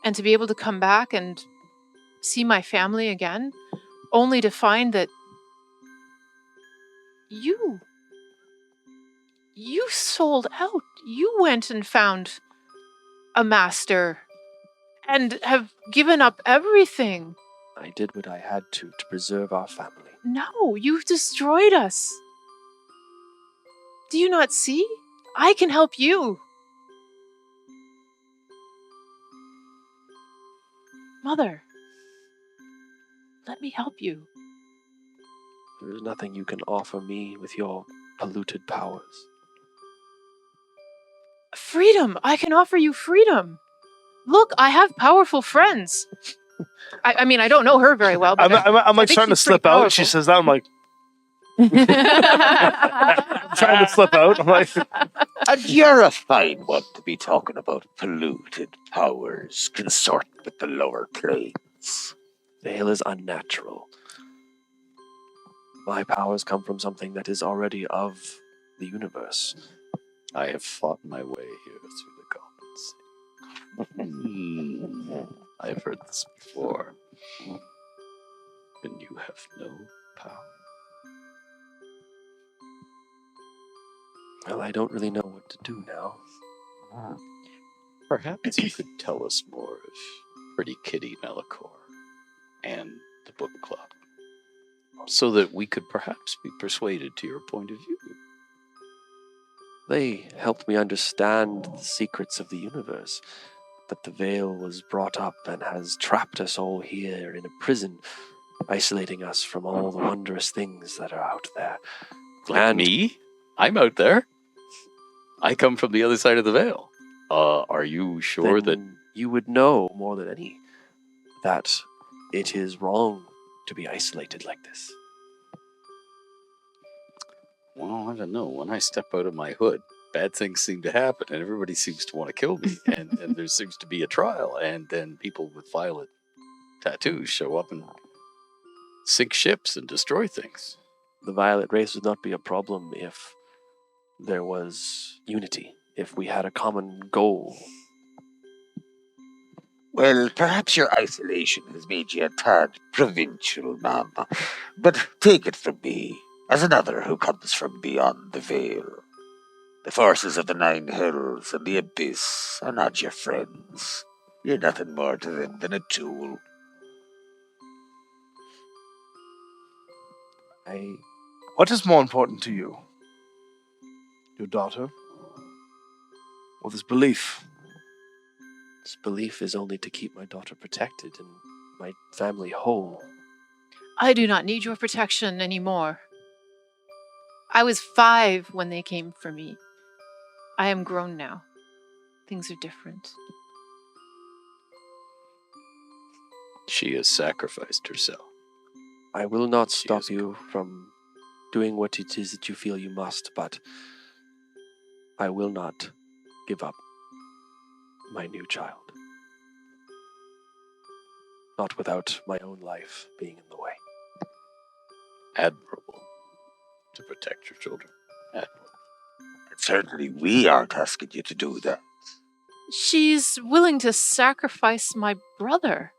and to be able to come back and see my family again, only to find that you sold out. You went and found a master and have given up everything. I did what I had to preserve our family. No, you've destroyed us. Do you not see? I can help you. Mother, let me help you. There is nothing you can offer me with your polluted powers. Freedom! I can offer you freedom. Look, I have powerful friends. I mean, I don't know her very well, but I'm like think starting to she's pretty slip out. She powerful. says that. I'm like, I'm trying to slip out. I'm like, And you're a fine one to be talking about polluted powers consort with the lower planes. Veil is unnatural. My powers come from something that is already of the universe. I have fought my way here through the goblins. I have heard this before. And you have no power. Well, I don't really know what to do now. Perhaps you could tell us more of Pretty Kitty Melicor and the book club, so that we could perhaps be persuaded to your point of view. They helped me understand the secrets of the universe, that the veil was brought up and has trapped us all here in a prison, isolating us from all the wondrous things that are out there. Like me? I'm out there. I come from the other side of the veil. Are you sure that... Then you would know more than any that it is wrong to be isolated like this. Well, I don't know. When I step out of my hood, bad things seem to happen, and everybody seems to want to kill me, and there seems to be a trial, and then people with violet tattoos show up and sink ships and destroy things. The violet race would not be a problem if there was unity, if we had a common goal. Well, perhaps your isolation has made you a tad provincial, ma'am. But take it from me, as another who comes from beyond the veil. The forces of the Nine Hills and the Abyss are not your friends. You're nothing more to them than a tool. what is more important to you? Your daughter? Or this belief? This belief is only to keep my daughter protected and my family whole. I do not need your protection anymore. I was 5 when they came for me. I am grown now. Things are different. She has sacrificed herself. I will not She stop is you from doing what it is that you feel you must, but I will not give up my new child. Not without my own life being in the way. Admirable. To protect your children. Admirable. Certainly we aren't asking you to do that. She's willing to sacrifice my brother.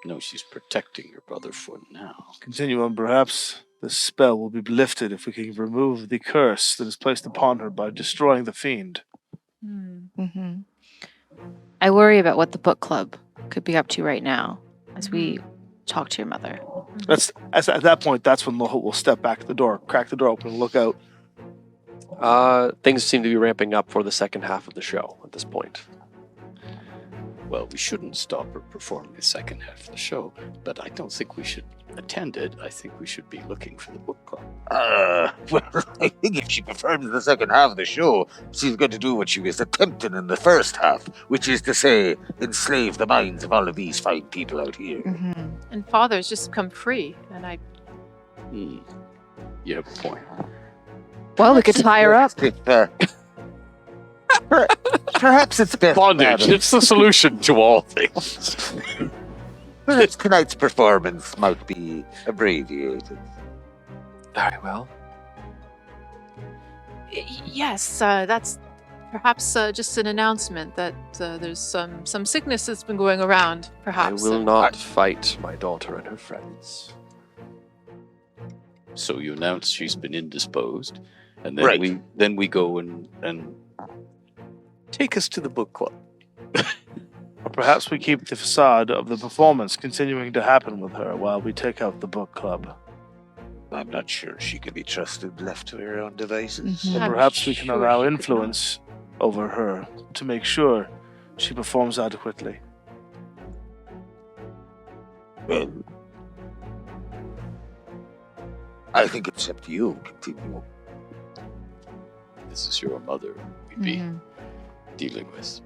No, she's protecting your brother for now. Continuum, perhaps the spell will be lifted if we can remove the curse that is placed upon her by destroying the fiend. Mm-hmm. I worry about what the book club could be up to right now as we talk to your mother. At that point, that's when Loholt will step back to the door, crack the door open, and look out. Things seem to be ramping up for the second half of the show at this point. Well, we shouldn't stop her performing the second half of the show, but I don't think we should attend it. I think we should be looking for the book club. Well, I think if she performs the second half of the show, she's going to do what she was attempting in the first half, which is to say, enslave the minds of all of these fine people out here. Mm-hmm. And Father's just come free, and I... You have a point. Well, we could tie her up. Perhaps it's best. Bondage, it's the solution to all things. Perhaps tonight's performance might be abbreviated. Very well. Yes, that's perhaps just an announcement that there's some sickness that's been going around, perhaps. I will not fight my daughter and her friends. So you announce she's been indisposed, and then we go and take us to the book club. Or perhaps we keep the facade of the performance continuing to happen with her while we take out the book club. I'm not sure she can be trusted left to her own devices. Mhm. Or I'm perhaps we can sure allow she could influence over her to make sure she performs adequately. Well, I think it's up to you. Continue. This is your mother we'd be Mhm. dealing with.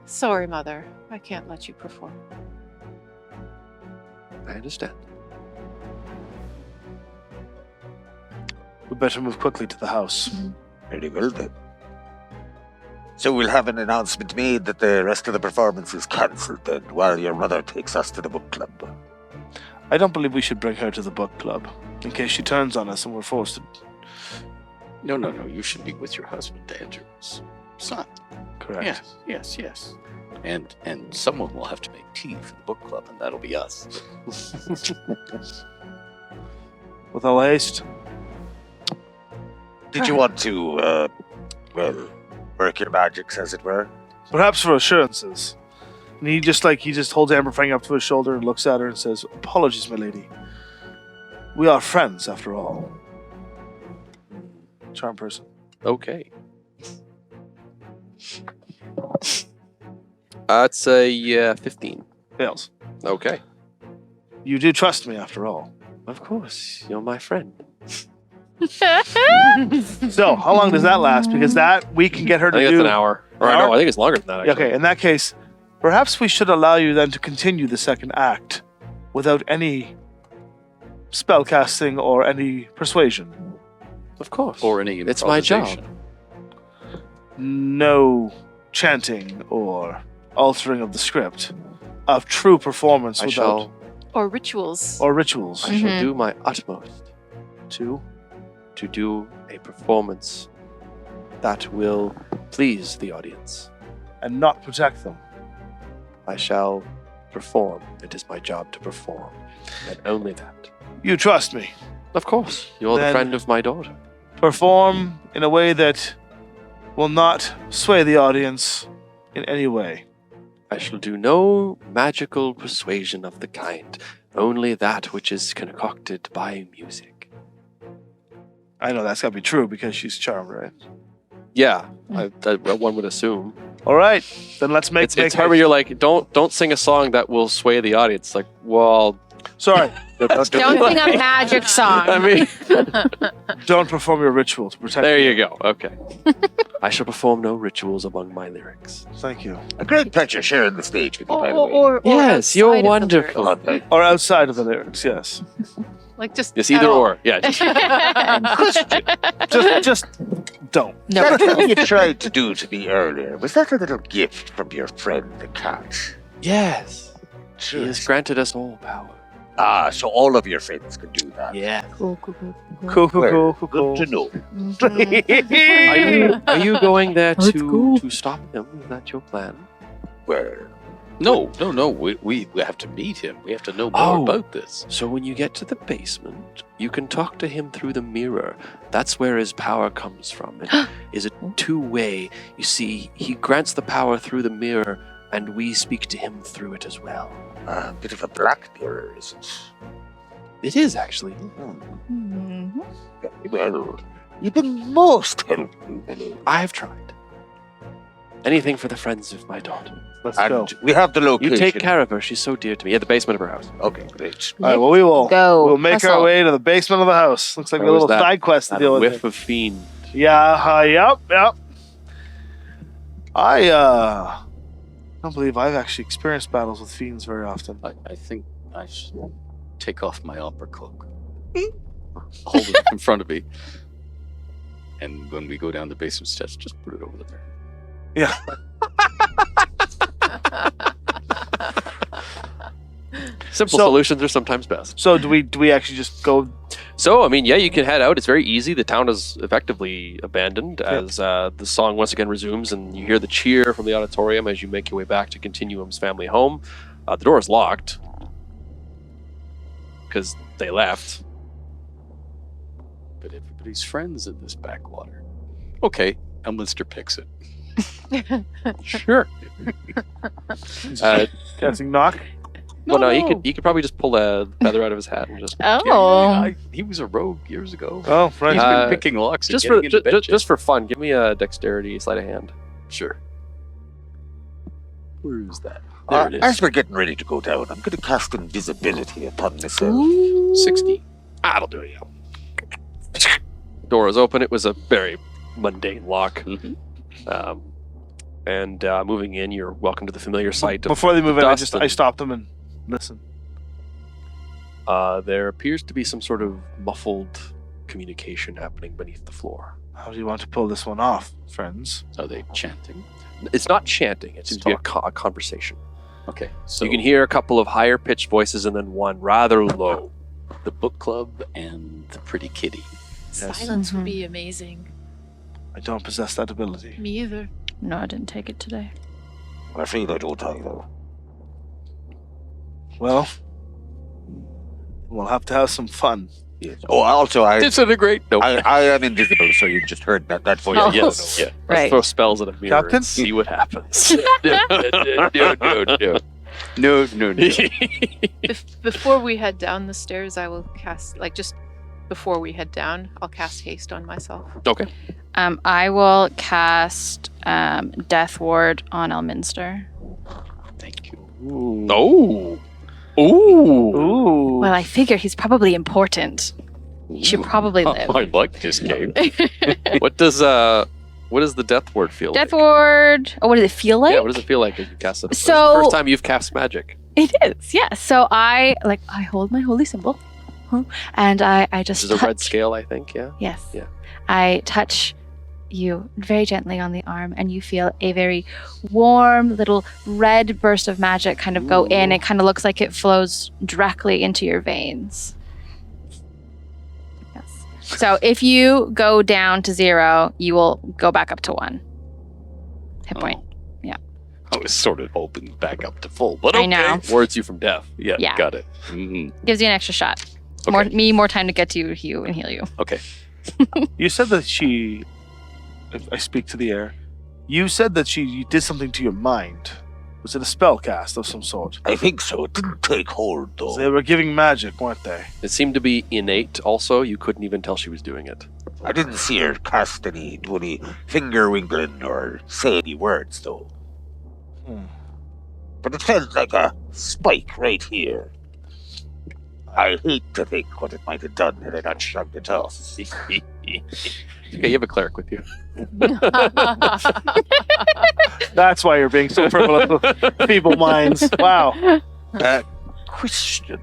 Sorry, Mother. I can't let you perform. I understand. We better move quickly to the house. Very well then. So we'll have an announcement made that the rest of the performance is cancelled then, while your mother takes us to the book club. I don't believe we should bring her to the book club, in case she turns on us and we're forced to... No. You should be with your husband, Andrew's son. Correct. Yes. And someone will have to make tea for the book club, and that'll be us. With all haste. Did you want to, work your magics, as it were? Perhaps for assurances. And he just holds Amberfang up to his shoulder and looks at her and says, "Apologies, my lady. We are friends, after all." Charm person. Okay. It's a 15. Fails. Okay. You do trust me, after all. Of course, you're my friend. So, how long does that last? Because that, we can get her I to think do... it's an hour. Or An hour? no, I think it's longer than that, actually. Okay, in that case, perhaps we should allow you then to continue the second act without any spellcasting or any persuasion. Of course. Or any It's my job. improvisation. No chanting or altering of the script. A true performance I without... shall, Or rituals. Or rituals. I shall Mhm. do my utmost To... to do a performance that will please the audience. and not protect them. I shall perform. It is my job to perform. And only that. You trust me. Of course. You're Then- the friend of my daughter. Perform in a way that will not sway the audience in any way. I shall do no magical persuasion of the kind, only that which is concocted by music. I know that's got to be true because she's charmed, right? Yeah, one would assume. All right, then let's make... It's hard when you're like, don't sing a song that will sway the audience. Like, well, Sorry, Don't sing a magic song. I mean, don't perform your ritual to protect there me. you go. Okay. I shall perform no rituals among my lyrics. Thank you. A great pleasure sharing the stage with you, by the way. Or Yes, you're outside of the wonderful. lyrics. Come on, then. Or outside of the lyrics, yes. Like just It's at either all. or. Yeah. Just don't. No. That thing you tried to do to me earlier, was that a little gift from your friend the cat? Yes. She has granted us all power. Ah, so all of your friends can do that. Yeah. Cool. Cool. Well, Cool. good to know. Are you going there Let's to go. stop him? Is that your plan? Well, No. We have to meet him. We have to know more Oh. about this. So when you get to the basement, you can talk to him through the mirror. That's where his power comes from. It is a two-way. You see, he grants the power through the mirror, and we speak to him through it as well. a bit of a black mirror, is it? It is actually. Mhm. Very well. You've been most helpful. I have tried. Anything for the friends of my daughter. Let's And go. we have the location. You take care of her. She's so dear to me. At the basement of her house. Okay, great. All right. Well, we will Go. We'll make our Hustle. way to the basement of the house. Looks like Where a was little that? side quest to That deal with. whiff of fiend. Yeah. Yep. I don't believe I've actually experienced battles with fiends very often. I think I should take off my opera cloak. Hold it in front of me. And when we go down the basement steps, just put it over there. Yeah. Simple So- solutions are sometimes best. So do we actually just go? So, I mean, yeah, you can head out. It's very easy. The town is effectively abandoned as the song once again resumes, and you hear the cheer from the auditorium as you make your way back to Continuum's family home. The door is locked because they left. But everybody's friends in this backwater. Okay, Elminster picks it. Sure. Casting knock. Well, no, he could probably just pull a feather out of his hat and just Oh. He was a rogue years ago. Oh, He's right. been picking locks and just getting for into bed just for fun. Give me a dexterity sleight of hand. Sure. Where is that? There it is. As we're getting ready to go down, I'm going to cast invisibility upon myself. 60. That'll do you. Door was open. It was a very mundane lock. Mhm. And moving in, you're welcome to the familiar sight of Before they move in, dust I and- stopped them and listen. there appears to be some sort of muffled communication happening beneath the floor. How do you want to pull this one off, friends? Are they chanting? It's not chanting. It seems to be a conversation. Okay, so You can hear a couple of higher pitched voices and then one rather low. the book club and the pretty kitty. Yes. Silence Mhm. would be amazing. I don't possess that ability. Me either. No, I didn't take it today. I'm afraid I don't either. Well, we'll have to have some fun. Yes. Oh, also, I Disintegrate. No. I am invisible, so you just heard that voice. Oh. Yes. Yeah. Let's Right. throw spells at a mirror Captain? and see what happens. No. Before we head down the stairs, I will cast, like, just before we head down, I'll cast haste on myself. Okay. I will cast Death Ward on Elminster. Thank you. Oh. Ooh. Ooh. Well, I figure he's probably important. He should probably live. I like this game. What does the death word feel Death like? Ward. Oh, what does it feel like? Yeah, what does it feel like as you cast it? It's the So- first time you've cast magic. It is, yeah. So I hold my holy symbol, and I just This is a red touch- scale, I think, yeah? Yes. Yeah. I touch you very gently on the arm, and you feel a very warm little red burst of magic kind of go in. It kind of looks like it flows directly into your veins. Yes. So if you go down to 0, you will go back up to 1 hit point. I was sort of hoping back up to full, but I okay. know. Wards you from death. Yeah, Yeah. got it. Mhm. Gives you an extra shot. Okay. More time to get to you and heal you. Okay. You said that she. If I speak to the air. You said that you did something to your mind. Was it a spell cast of some sort? I think so. It didn't take hold, though. They were giving magic, weren't they? It seemed to be innate also. You couldn't even tell she was doing it. I didn't see her do any finger wiggling or say any words, though. But it felt like a spike right here. I hate to think what it might have done had I not shrugged it off. Okay, you have a cleric with you. That's why you're being so frivolous with feeble minds. Wow. Question.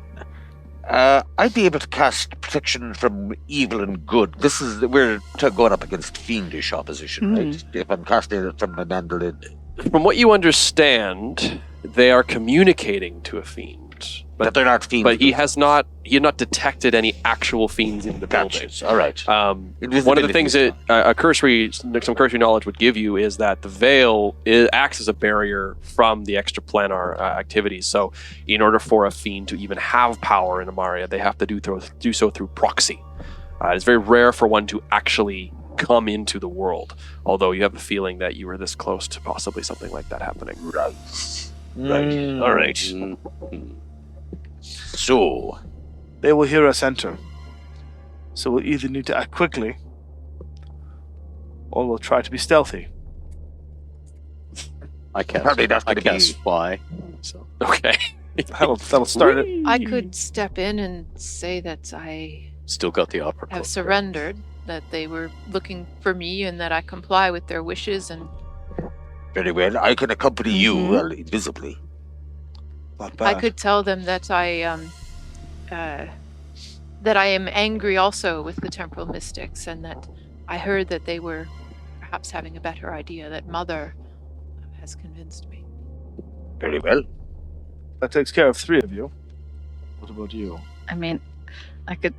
I'd be able to cast protection from evil and good. We're going up against fiendish opposition, right? If I'm casting it from my mandolin. From what you understand, they are communicating to a fiend. But they're not fiends. But he had not detected any actual fiends in the building. All right. One of the things that some cursory knowledge would give you is that the veil acts as a barrier from the extraplanar activities. So, in order for a fiend to even have power in Imaria, they have to do so through proxy. It's very rare for one to actually come into the world. Although you have a feeling that you were this close to possibly something like that happening. Right. All right. So, they will hear us enter. So we'll either need to act quickly, or we'll try to be stealthy. I cast fly. So okay. That'll start it. I could step in and say that I still got the opera have cloak. surrendered, that they were looking for me and that I comply with their wishes. And very well. I can accompany you invisibly. Not bad. I could tell them that I am angry also with the temporal mystics, and that I heard that they were perhaps having a better idea, that Mother has convinced me. Very well. That takes care of 3 of you. What about you? I mean, I could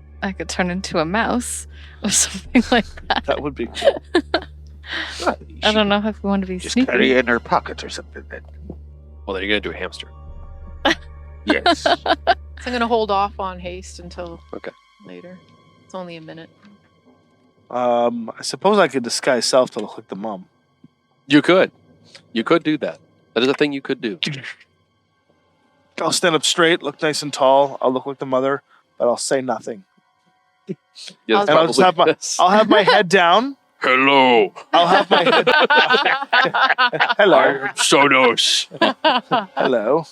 turn into a mouse or something like that. That would be cool. I don't know if we want to be Just sneaky. carry it in her pocket or something then. Well, then you're going to do a hamster. Yes. So I'm going to hold off on haste until later. It's only a minute. I suppose I could disguise self to look like the mom. You could. You could do that. That is a thing you could do. I'll stand up straight, look nice and tall. I'll look like the mother, but I'll say nothing. Yeah, I'll- And I'll have my head down. Hello. I'll have my head. Hello. Sonos. Hello.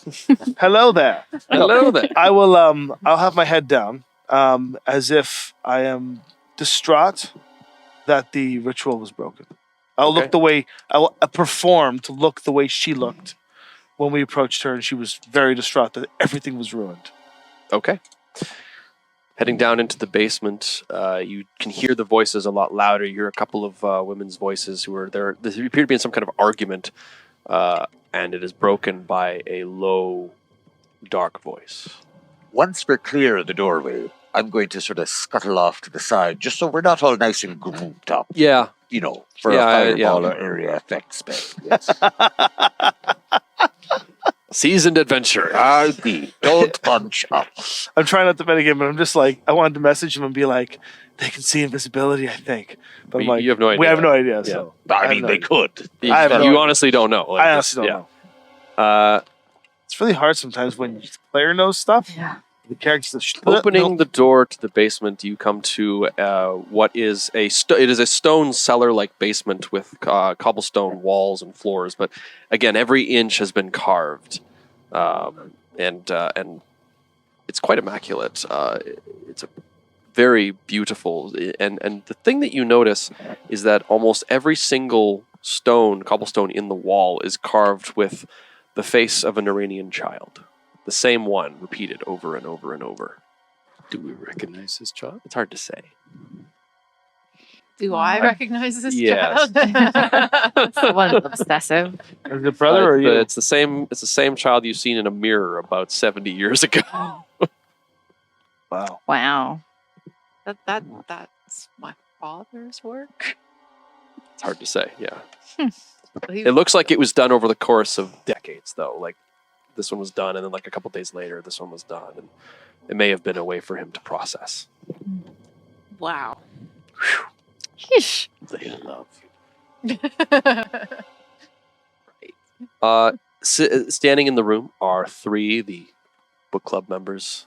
Hello there. Hello there. I will. I'll have my head down, as if I am distraught that the ritual was broken. I'll look the way I will perform to look the way she looked when we approached her, and she was very distraught that everything was ruined. Okay. Heading down into the basement, you can hear the voices a lot louder. You hear a couple of women's voices who are there. They appear to be in some kind of argument, and it is broken by a low, dark voice. Once we're clear of the doorway, I'm going to sort of scuttle off to the side, just so we're not all nice and grouped up. Yeah. You know, for a fireball or area effect spell. Yes. Seasoned adventurer. Don't punch up. I'm trying not to metagame, but I'm just like, I wanted to message him and be like, they can see invisibility, I think. But I'm like, you have no idea. we have no idea. So I mean, they could. You honestly don't know. Like, I honestly don't know. It's really hard sometimes when the player knows stuff. Yeah. The characters Opening the door to the basement, you come to what is it is a stone cellar-like basement with cobblestone walls and floors. But again, every inch has been carved, and it's quite immaculate. It's a very beautiful, and the thing that you notice is that almost every single cobblestone in the wall is carved with the face of an Iranian child. The same one, repeated over and over and over. Do we recognize this child? It's hard to say. Do I recognize this Yes. child? That's the one obsessive. Is it brother or you? It's the same child you've seen in a mirror about 70 years ago. Wow. Wow. That's my father's work. It's hard to say, yeah. He- It looks like it was done over the course of decades, though. Like, this one was done, and then like a couple days later, this one was done. And it may have been a way for him to process. Wow. Yeesh. They love. Standing in the room are 3 the book club members,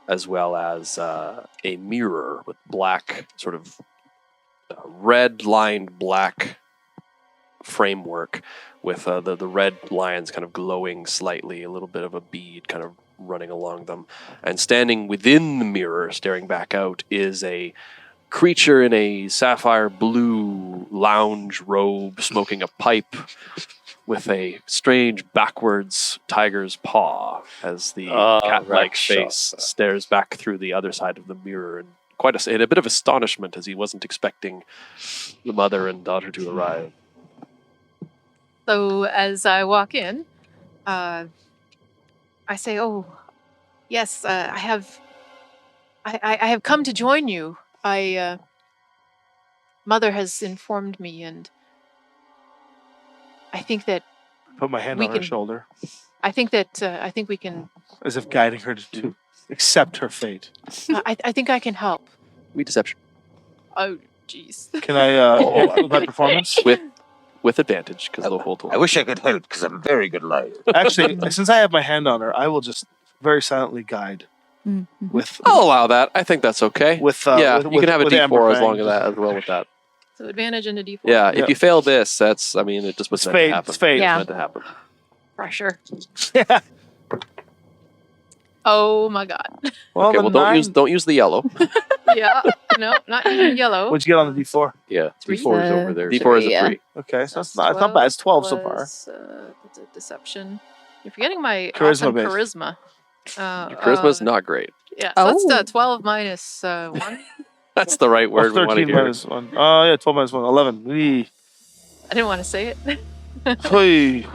as well as a mirror with black, sort of red-lined black framework with the red lines kind of glowing slightly, a little bit of a bead kind of running along them. And standing within the mirror, staring back out, is a creature in a sapphire blue lounge robe, smoking a pipe with a strange backwards tiger's paw as the cat-like Rakshasa. face stares back through the other side of the mirror in in a bit of astonishment as he wasn't expecting the mother and daughter to arrive. So as I walk in, I say, "Oh, yes, I have come to join you. Mother has informed me, and I think that Put my hand We on her can- shoulder, I think we can. as if guiding her to accept her fate. I think I can help. We deception Oh, jeez. Can I hit with my performance? with advantage because Loholt will. I wish I could help because I'm a very good liar. Actually, since I have my hand on her, I will just very silently guide Mhm. with I'll allow that. I think that's okay. with yeah, with, you can have a with D4 Amber as Fang. long as that as well with that. So advantage into D4. Yeah, Yeah. if you fail this, that's it just was It's meant fate. to happen. It's fate. Yeah. It's meant to happen. Pressure. Oh my god. Well, Okay, then well nine. don't use the yellow. Yeah. No, not even yellow. What'd you get on the D4? Yeah, Three. 3-4 is over there. D4 is Yeah. a 3. Okay, so it's not bad. It's 12 so far. What's a deception? You're forgetting my Charisma awesome based. charisma. Your charisma's not great. Yeah, so Oh. that's 12 minus 1. That's the right word we want to 13 hear. minus 1. Oh, yeah, 12 minus 1. 11. Wee. I didn't want to say it. Hey.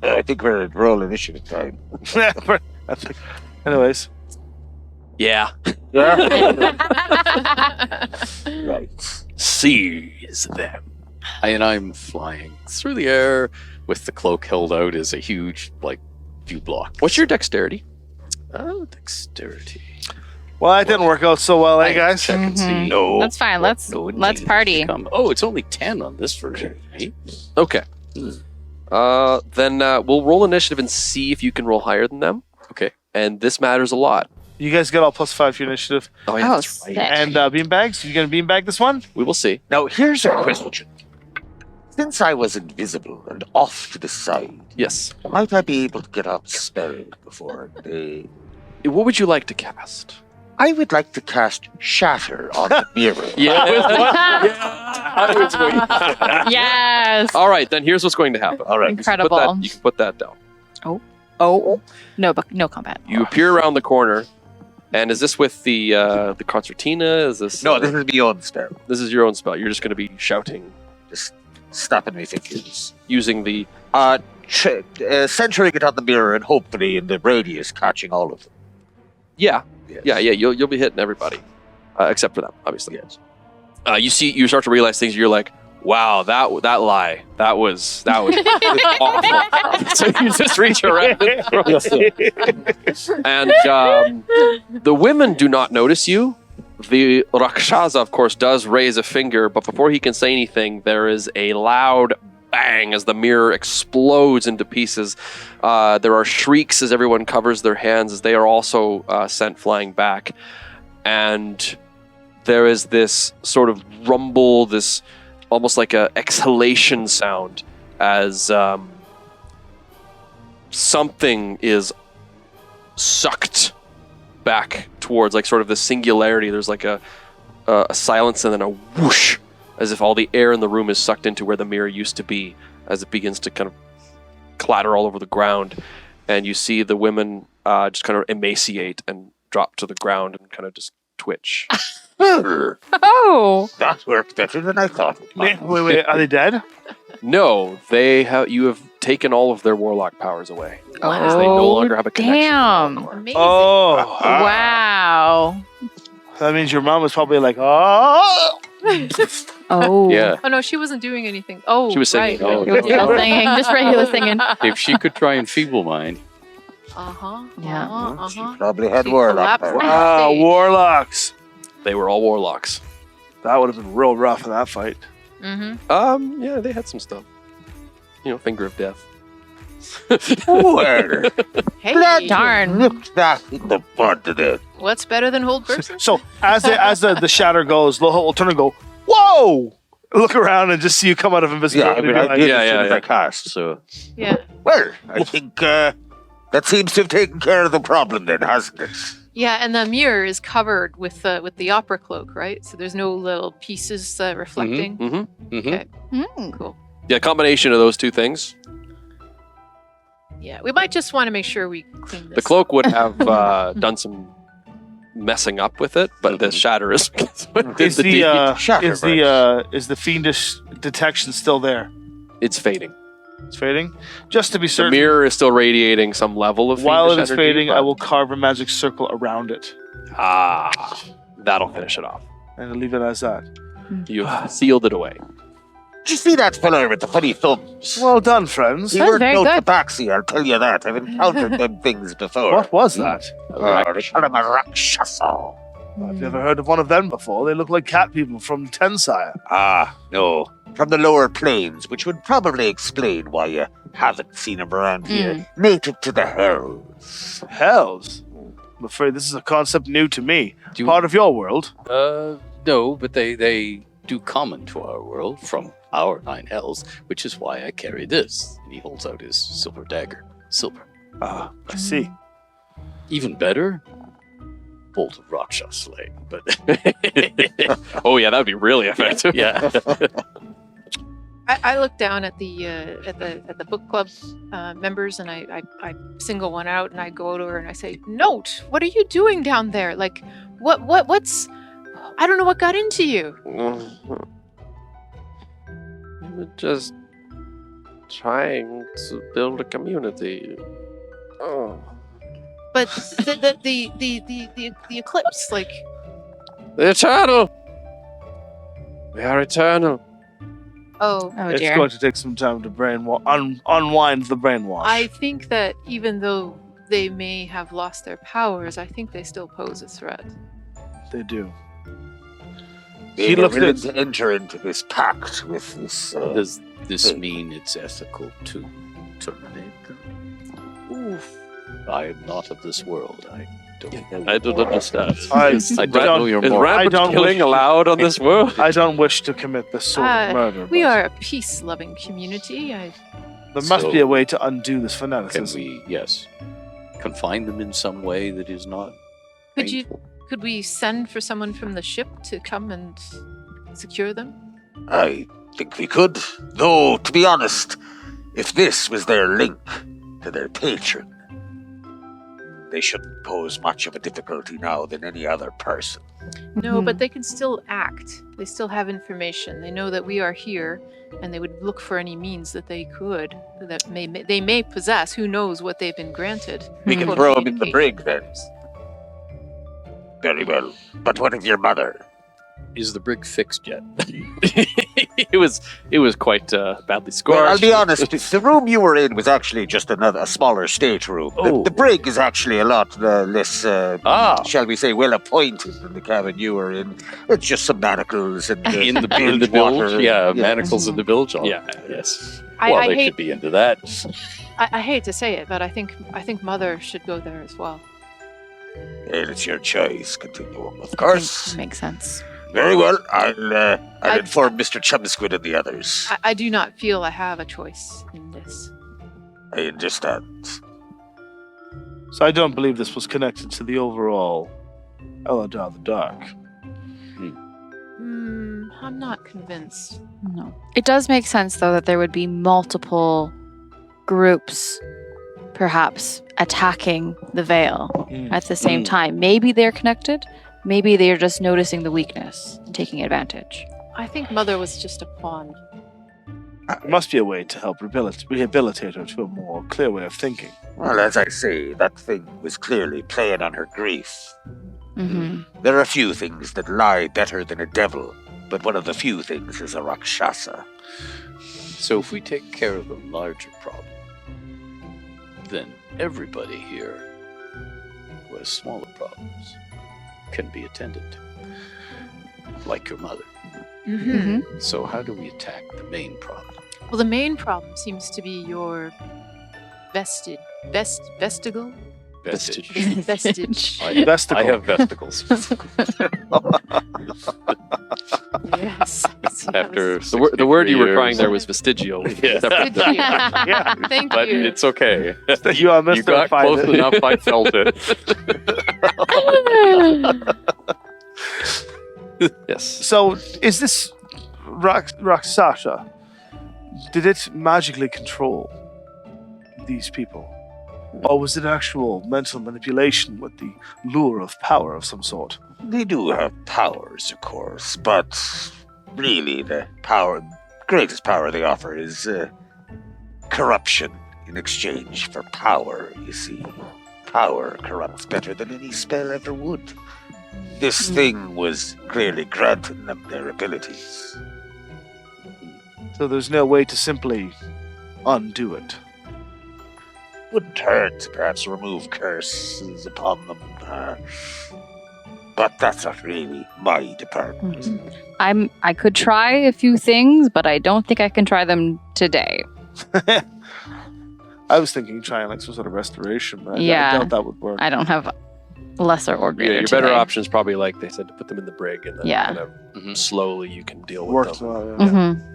I think we're at roll initiative time. Anyways. Yeah. Yeah. Right. Seize them. I'm flying through the air with the cloak held out as a huge, view block. What's your dexterity? Oh, dexterity. Well, that didn't work out so well, eh, I guys? check and see. Mhm. No. That's fine. Let's party. Oh, it's only 10 on this version. Right? Okay. Then we'll roll initiative and see if you can roll higher than them. Okay. And this matters a lot. You guys get all +5 to your initiative. Oh, yeah, Oh, that's right. sick. And beanbags? You gonna beanbag this one? We will see. Now, here's a question. Since I was invisible and off to the side, Yes. might I be able to get out spell before they... What would you like to cast? I would like to cast Shatter on the mirror. Yes. All right, then here's what's going to happen. All right. Incredible. You can put that down. Oh. No, but no combat. You appear around the corner, and is this with the concertina? Is this? No, this is beyond spell. This is your own spell. You're just going to be shouting Just snapping my fingers. using the. Centering it on the mirror and hopefully in the radius catching all of them. Yeah, Yes. yeah. You'll be hitting everybody, except for them, obviously. Yes. You start to realize things. You're like, wow, that lie, that was awful. So you just reach around and throw it. And the women do not notice you. The Rakshasa, of course, does raise a finger, but before he can say anything, there is a loud bang as the mirror explodes into pieces. There are shrieks as everyone covers their hands as they are also sent flying back. And there is this sort of rumble, this almost like a exhalation sound as something is sucked back towards like sort of the singularity. There's like a silence and then a whoosh, as if all the air in the room is sucked into where the mirror used to be, as it begins to kind of clatter all over the ground. And you see the women just kind of emaciate and drop to the ground and kind of just twitch. Oh. That worked better than I thought. Wait, are they dead? No, you have taken all of their warlock powers away. Oh, So they no longer have a connection. damn. Amazing. Oh. Wow. That means your mom was probably like, oh. Oh. Yeah. Oh no, she wasn't doing anything. Oh, She was singing. Right. Oh, It was no. real singing, just regular singing. If she could try and feeble mind. Yeah. She probably had She warlock collapsed. powers. Wow, Stage. warlocks. They were all warlocks. That would have been real rough in that fight. Mm-hmm. Yeah, they had some stuff. Finger of death. Well, Hey, glad Darn. you nipped that in the bud of it. what's better than hold person? So as the shatter goes, Loholt will turn and go, whoa! Look around and just see you come out of Yeah, invisibility. I mean, and be I like, did Yeah, as soon yeah, as yeah. I cast, so... Yeah. Well, I think that seems to have taken care of the problem then, hasn't it? Yeah, and the mirror is covered with the opera cloak, right? So there's no little pieces reflecting. Mm-hmm. Mm-hmm. Okay. Mm. Cool. Yeah, combination of those two things. Yeah, we might just want to make sure we clean this. The cloak would have done some messing up with it, but the shatter is what did Is the deed. is the fiendish detection still there? It's fading. It's fading. Just to be The certain, mirror is still radiating some level of while it fiendish is energy, fading, but- I will carve a magic circle around it that'll finish it off. and leave it as that. You've sealed it away. Did you see that fella with the funny thumbs? Well done, friends. He That's weren't very no good. tabaxi, I'll tell you that. I've encountered them things before. What was that? They call him a rakshasa. I've never heard of one of them before. They look like cat people from Tensire. Ah, no. From the lower planes, which would probably explain why you haven't seen him around here. Native to the hells. Hells. I'm afraid this is a concept new to me. Do you- Part of your world. No, but they do come into our world from our 9 hells, which is why I carry this. And he holds out his silver dagger. Silver. Ah, I see. Even better, bolt of Rakshas Slay. But Oh yeah, that would be really effective. yeah. I look down at the book club members and I single one out and I go to her and I say, "Note, what are you doing down there? Like, what's? I don't know what got into you." We're just trying to build a community. Oh. But the eclipse, like, The eternal. We are eternal. oh, It's going to take some time to unwind the brainwash. I think that even though they may have lost their powers, I think they still pose a threat. They do. They He were looked willing at- to enter into this pact with this. Does this Hey. mean it's ethical to terminate them? Oof. I am not of this world. I don't. I don't understand. I Is I don't don't- know your is moral. I rampant don't killing wish- allowed on this world? I don't wish to commit this sort of murder. We but are a peace-loving community. There must So- be a way to undo this Can fanaticism. we, yes, confine them in some way that is not painful? Could we send for someone from the ship to come and secure them? I think we could. Though, to be honest, if this was their link to their patron, they shouldn't pose much of a difficulty now than any other person. No, Mhm. but they can still act. They still have information. They know that we are here, and they would look for any means that they could that they may possess. Who knows what they've been granted? We can for throw him in the communication. brig then. Very well. But what of your mother? Is the brig fixed yet? it was quite badly scorched. Well, I'll be honest. The room you were in was actually just a smaller stateroom. Oh. The brig is actually a lot less, Ah. shall we say, well appointed than the cabin you were in. It's just some manacles and in the bilge bilge? water. Yeah, manacles in the bilge. Oh, Yeah. Yes. I, Well, I they hate should be into that. I hate to say it, but I think Mother should go there as well. And it's your choice. Continuum, of course. Makes sense. Very well. I'll I- inform Mr. Chumsquid and the others. I do not feel I have a choice in this. I understand. So I don't believe this was connected to the overall Eladar the Dark. I'm not convinced. No. It does make sense, though, that there would be multiple groups, perhaps, attacking the Veil at the same time. Maybe they're connected. Maybe they're just noticing the weakness and taking advantage. I think Mother was just a pawn. There must be a way to help rehabilitate her to a more clear way of thinking. Well, as I say, that thing was clearly playing on her grief. Mm-hmm. There are a few things that lie better than a devil, but one of the few things is a Rakshasa. So if we take care of the larger problem, then everybody here who has smaller problems can be attended to, like your mother. Mm-hmm. So how do we attack the main problem? Well, the main problem seems to be your vestigial? Vestige. Vestige. I Vesticle. have vesticles. Yes. After The word you were 63 trying years. there was vestigial. Yeah. Vestigial. Yeah. Thank But you. it's okay. You are You got mystified. close enough, I felt it. Yes. So is this Rakshasa did it magically control these people? Or was it actual mental manipulation with the lure of power of some sort? They do have powers, of course, but really the greatest power they offer is corruption in exchange for power, you see. Power corrupts better than any spell ever would. This thing was clearly granting them their abilities. So there's no way to simply undo it. Wouldn't hurt to perhaps remove curses upon them. But that's not really my department. I could try a few things, but I don't think I can try them today. I was thinking trying like some sort of restoration, but I doubt that would work. I don't have lesser or greater. Your today. better option is probably, like they said, to put them in the brig, and then kind of slowly you can deal with them. Well, Mm-hmm.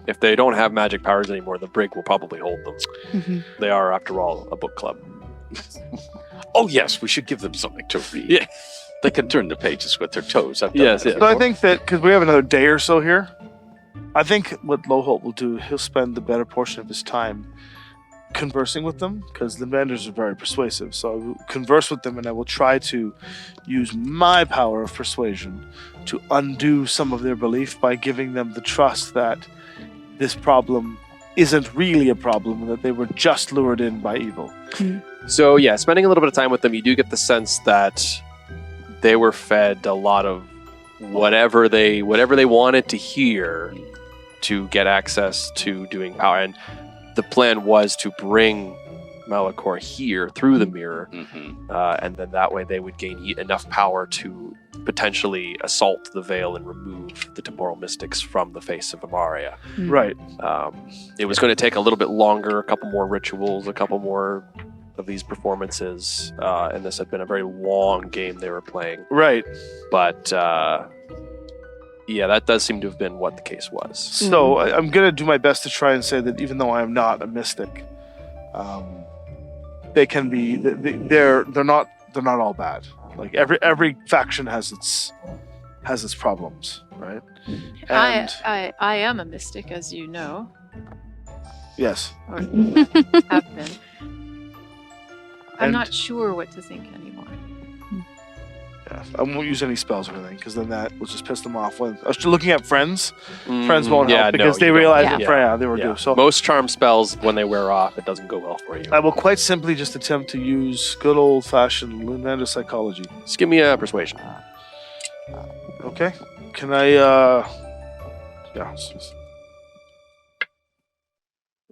If they don't have magic powers anymore, the brig will probably hold them. Mm-hmm. They are, after all, a book club. Oh, yes, we should give them something to read. Yeah. They can turn the pages with their toes. I've done Yes, that yes. So I before. think that because we have another day or so here, I think what Loholt will do, he'll spend the better portion of his time conversing with them, because the vendors are very persuasive. So I will converse with them, and I will try to use my power of persuasion to undo some of their belief by giving them the trust that this problem isn't really a problem and that they were just lured in by evil. So yeah, spending a little bit of time with them, you do get the sense that they were fed a lot of whatever they wanted to hear to get access to doing power. And the plan was to bring Malachor here through the mirror, and then that way they would gain enough power to potentially assault the veil and remove the temporal mystics from the face of Imaria. Right. It was going to take a little bit longer, a couple more rituals, a couple more of these performances, and this had been a very long game they were playing. Right. But yeah, that does seem to have been what the case was. So I'm going to do my best to try and say that even though I am not a mystic, they can be. They're not all bad. Like every faction has its problems, right? And I am a mystic, as you know, yes, or have been. I'm And- not sure what to think anymore. yeah. I won't use any spells or anything because then that will just piss them off. When I was looking at friends Mm, won't yeah, help because no, they you don't. realize Yeah. that they were Yeah. due. So Most charm spells, when they wear off, it doesn't go well for you. I will quite simply just attempt to use good old-fashioned Lunander psychology. Just give me a persuasion. Okay? Can I, yeah.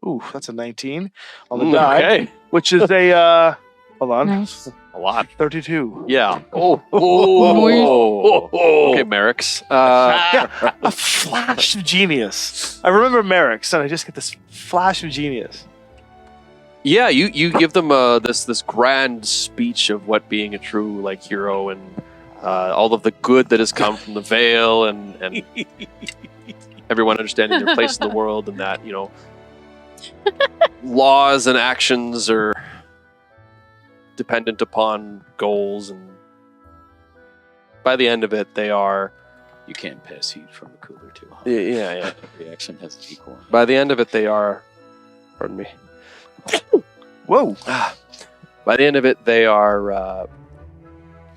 Ooh, that's a 19 on the die, Okay. which is a, hold on, Nice. A lot. 32. Yeah. Oh, Okay, Merrick's. Yeah, a flash of genius. I remember Merrick's, and I just get this flash of genius. Yeah, you give them this grand speech of what being a true hero and all of the good that has come from the veil and everyone understanding their place in the world, and that laws and actions are dependent upon goals, and by the end of it they are you can't pass heat from a cooler too hot. yeah. Reaction has an equal. By the end of it they are, pardon me. Whoa. By the end of it, they are.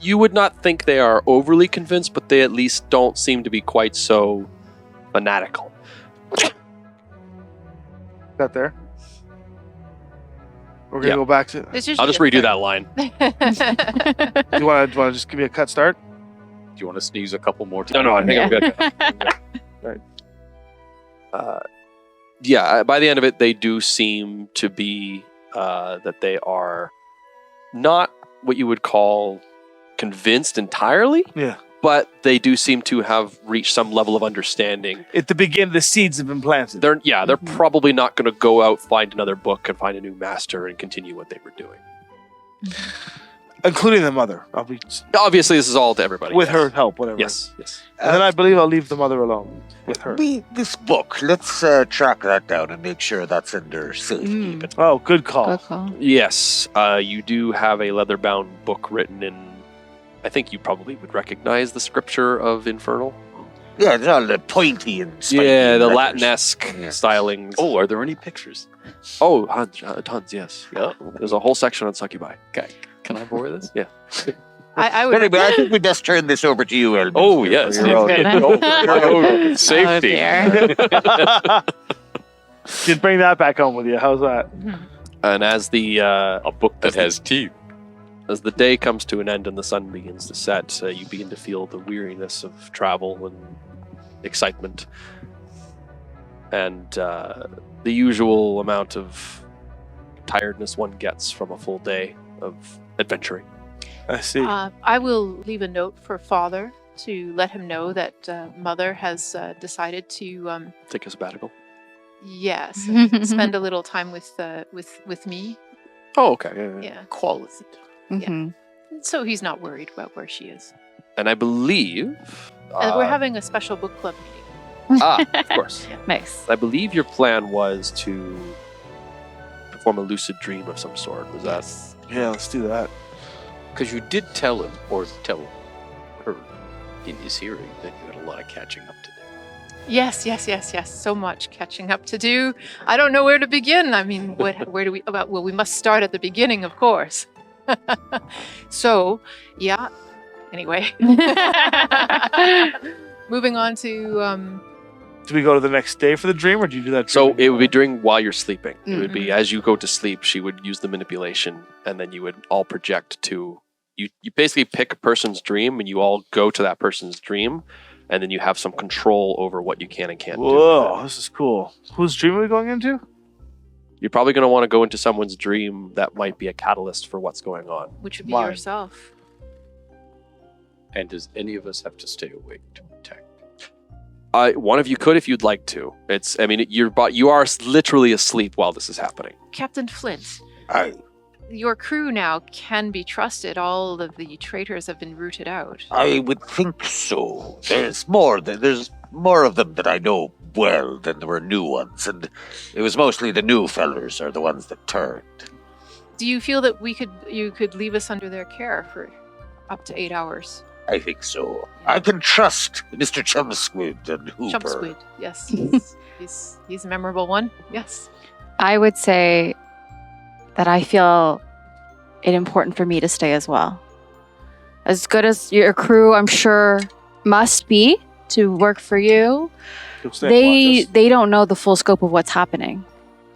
You would not think they are overly convinced, but they at least don't seem to be quite so fanatical. Got there. We're gonna Yeah. go back to. I'll just redo that line. Do you want to just give me a cut start? Do you want to sneeze a couple more times? No, I think I'm good. Yeah, by the end of it, they do seem to be that they are not what you would call convinced entirely, Yeah. but they do seem to have reached some level of understanding. At the beginning, the seeds have been planted. They're probably not going to go out, find another book, and find a new master and continue what they were doing. Including the mother. I'll be Obviously, this is all to everybody. with yes. her help, whatever. Yes. And then I believe I'll leave the mother alone with her. This book, let's track that down and make sure that's under safekeeping. Oh, good call. Good call. Yes. You do have a leather-bound book written in. I think you probably would recognize the scripture of Infernal. Yeah, it's all pointy and spiky. Yeah, the letters. Latinesque stylings. Oh, are there any pictures? Oh, tons, yes. Yeah. There's a whole section on succubi. Okay. Can I borrow this? Yeah. I would. Anyway, I think we best turn this over to you, Elminster. Oh, yes. for your own- Safety. Just bring that back home with you. How's that? And as the A book that has teeth. as the day comes to an end and the sun begins to set, you begin to feel the weariness of travel and excitement, and the usual amount of tiredness one gets from a full day of adventuring. I see. I will leave a note for Father to let him know that Mother has decided to, Take a sabbatical. yes, spend a little time with me. Oh, okay. Yeah. Yeah, Quality. Mhm. so he's not worried about where she is. And I believe And we're having a special book club meeting. of course. Nice. I believe your plan was to perform a lucid dream of some sort. Was that? Yeah, let's do that. Because you did tell him, or tell her in his hearing, that you had a lot of catching up to do. Yes. So much catching up to do. I don't know where to begin. I mean, where do we? Well, we must start at the beginning, of course. So, yeah. Anyway, moving on to. Do we go to the next day for the dream, or do you do that? So dream it would be anymore? during while you're sleeping. It would be as you go to sleep, she would use the manipulation, and then you would all project to you. You basically pick a person's dream, and you all go to that person's dream, and then you have some control over what you can and can't do. Whoa, this is cool. Whose dream are we going into? You're probably going to want to go into someone's dream that might be a catalyst for what's going on. Which would be Mine. yourself. And does any of us have to stay awake to protect? One of you could if you'd like to. It's. I mean, you are literally asleep while this is happening. Captain Flint, I your crew now can be trusted. All of the traitors have been rooted out. would think so. There's more of them that I know well than there were new ones, and it was mostly the new fellers are the ones that turned. Do you feel that you could leave us under their care for up to 8 hours? I think so. I can trust Mr. Chumsquid and Hooper. Chumpsquid, yes. He's a memorable one. Yes. I would say that I feel it important for me to stay as well. As good as your crew, I'm sure, must be to work for you, You'll stay and watch us. they don't know the full scope of what's happening.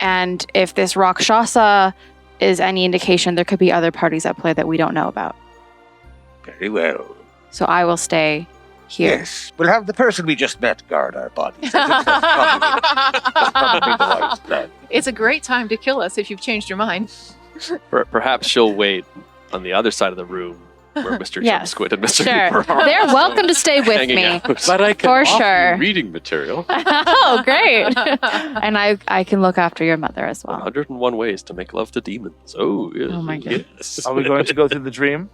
And if this Rakshasa is any indication, there could be other parties at play that we don't know about. Very well. So I will stay here. Yes, we'll have the person we just met guard our bodies. I think that's probably the wise plan. It's a great time to kill us if you've changed your mind. Perhaps she'll wait on the other side of the room where Mr. Yes. Chumsquid and Mr. Sure. Hooper are. They're welcome to stay with Hanging me. out. But I can For offer sure. you reading material. Oh, great. And I can look after your mother as well. 101 ways to make love to demons. Oh, yes. Oh my goodness. Yes. Are we going to go through the dream?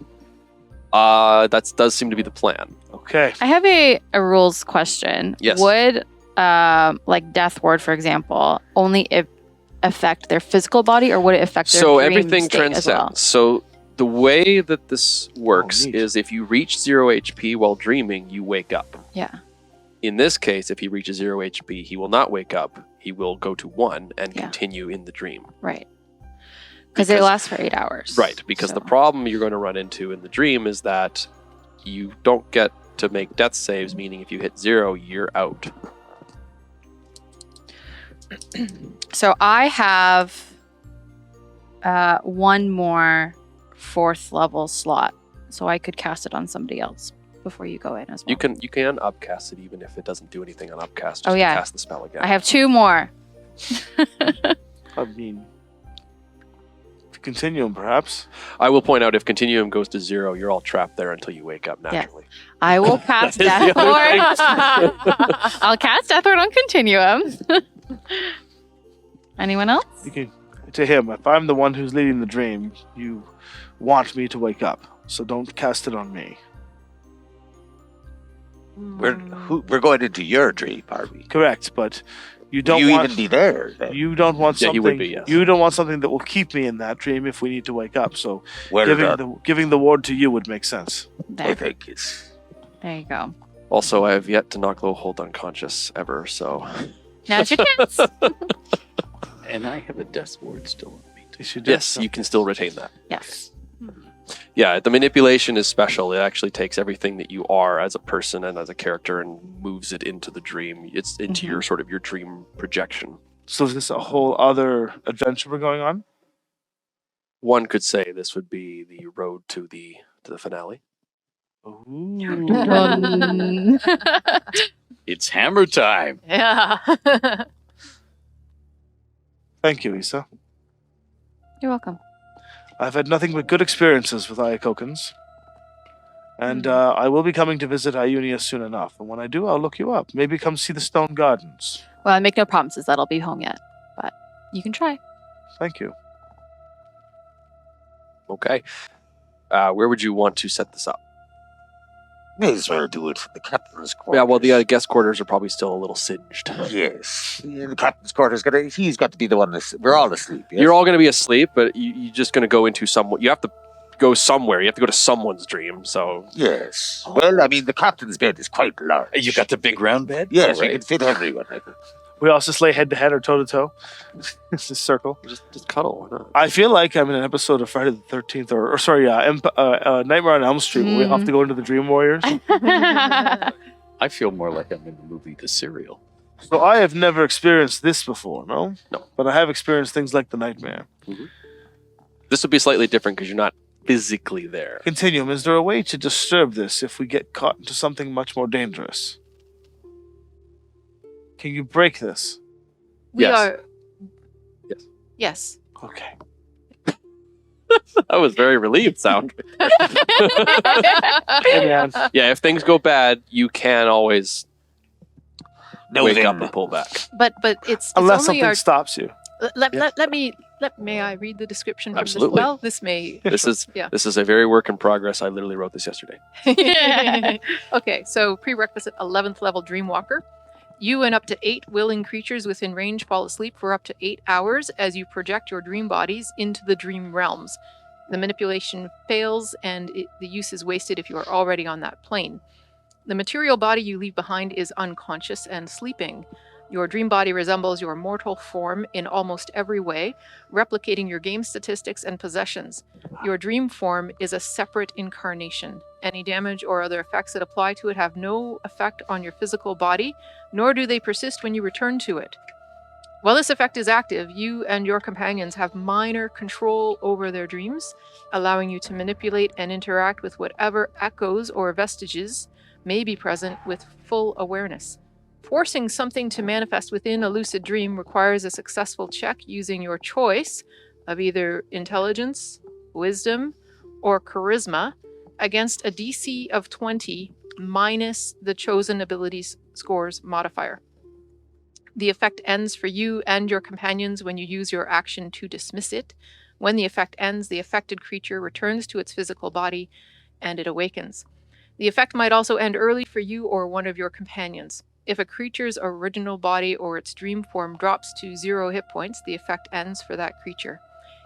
That does seem to be the plan. Okay. I have a rules question. Yes. Would like death ward, for example, only affect their physical body, or would it affect their So dream everything state as transcends. well? So the way that this works neat. is if you reach 0 HP while dreaming, you wake up. Yeah. In this case, if he reaches 0 HP, he will not wake up. He will go to 1 and Yeah. continue in the dream. Right. Because they Because- last for 8 hours. Right, because the So- problem you're going to run into in the dream is that you don't get to make death saves, meaning if you hit 0, you're out. So I have one more 4th level slot, so I could cast it on somebody else before you go in as well. You can upcast it even if it doesn't do anything on upcast. Just Oh, yeah. to cast the spell again. I have 2 more. I mean, continuum, perhaps. I will point out if Continuum goes to 0, you're all trapped there until you wake up naturally. I will cast That is Death the other Ward. I'll cast Death Ward on Continuum. Anyone else? You can to him. If I'm the one who's leading the dream, you want me to wake up, so don't cast it on me. We're going into your dream, are we? Correct, but you don't you want even be there? Then? you don't want Yeah, something. you would be, yes. You don't want something that will keep me in that dream if we need to wake up. So Well done, giving the ward to you would make sense. I There. think it's There you go. Also, I have yet to knock Loholt unconscious ever, so... Now's your chance. And I have a death ward still on me. Yes, you can still retain that. Yes. Yeah, the manipulation is special. It actually takes everything that you are as a person and as a character and moves it into the dream. It's into your sort of your dream projection. So is this a whole other adventure we're going on? One could say this would be the road to the finale. It's hammer time. Yeah. Thank you, Issa. You're welcome. I've had nothing but good experiences with Iacokans. And I will be coming to visit Iunia soon enough. And when I do, I'll look you up. Maybe come see the Stone Gardens. Well, I make no promises that I'll be home yet, but you can try. Thank you. Okay. Where would you want to set this up? May as well do it from the captain's quarters. Yeah, well, the guest quarters are probably still a little singed. Yes. Yeah, the captain's quarters, he's got to be the one we're all asleep. Yes? You're all going to be asleep, but you're just going to go into you have to go somewhere. You have to go to someone's dream, so... Yes. Well, I mean, the captain's bed is quite large. You got the big round bed? Yes, All right. you can fit everyone, I think. We also just lay head to head or toe to toe. It's a circle. Just cuddle. Why not? I feel like I'm in an episode of Friday the 13th, Nightmare on Elm Street, where we have to go into the Dream Warriors. I feel more like I'm in the movie The Serial. So I have never experienced this before, no? No. But I have experienced things like the Nightmare. This would be slightly different because you're not physically there. Continuum, is there a way to disturb this if we get caught into something much more dangerous? Can you break this? We Yes. are. Yes. Yes. Okay. That was very relieved sound. Hey, man. Yeah, if things go bad, you can always No, wake then. up and pull back. But it's Unless only something our. stops you. May I read the description from Absolutely. this? Well, this may. This is Yeah. this is a very work in progress. I literally wrote this yesterday. Okay, so prerequisite 11th level Dreamwalker. You and up to 8 willing creatures within range fall asleep for up to 8 hours as you project your dream bodies into the dream realms. The manipulation fails and the use is wasted if you are already on that plane. The material body you leave behind is unconscious and sleeping. Your dream body resembles your mortal form in almost every way, replicating your game statistics and possessions. Your dream form is a separate incarnation. Any damage or other effects that apply to it have no effect on your physical body, nor do they persist when you return to it. While this effect is active, you and your companions have minor control over their dreams, allowing you to manipulate and interact with whatever echoes or vestiges may be present with full awareness. Forcing something to manifest within a lucid dream requires a successful check using your choice of either intelligence, wisdom, or charisma against a DC of 20 minus the chosen abilities scores modifier. The effect ends for you and your companions when you use your action to dismiss it. When the effect ends, the affected creature returns to its physical body and it awakens. The effect might also end early for you or one of your companions. If a creature's original body or its dream form drops to 0 hit points, the effect ends for that creature.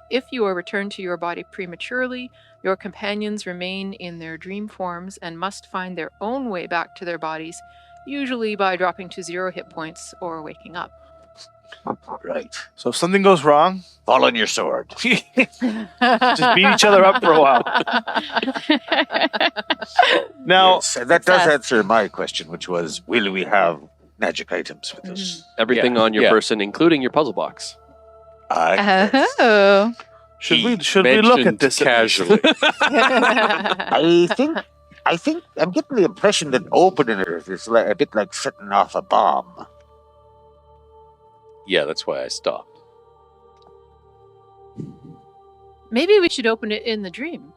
If you are returned to your body prematurely, your companions remain in their dream forms and must find their own way back to their bodies, usually by dropping to 0 hit points or waking up. Right. So if something goes wrong, Fall on your sword. just beat each other up for a while. Now, Yes, and that does answer my question, which was, will we have magic items with us? Everything on your person, including your puzzle box. Oh. should we look at this casually? I think I'm getting the impression that opening it is a bit like setting off a bomb. Yeah, that's why I stopped. Maybe we should open it in the dream.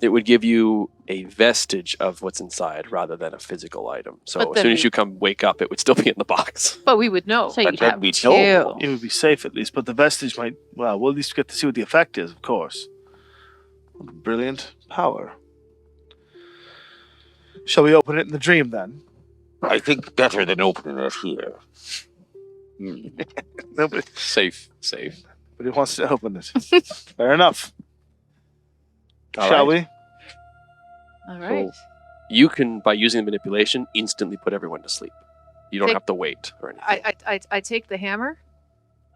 It would give you a vestige of what's inside rather than a physical item. So But as then soon as you come wake up, it would still be in the box. But we would know. So But you'd then have we 2. know. It would be safe at least, but the vestige might, well, we'll at least get to see what the effect is, of course. Brilliant power. Shall we open it in the dream then? I think better than opening it here. Nobody Safe. wants to open it. Fair enough. All Shall right. we? All right. You can, by using the manipulation, instantly put everyone to sleep. You don't have to wait or anything. I take the hammer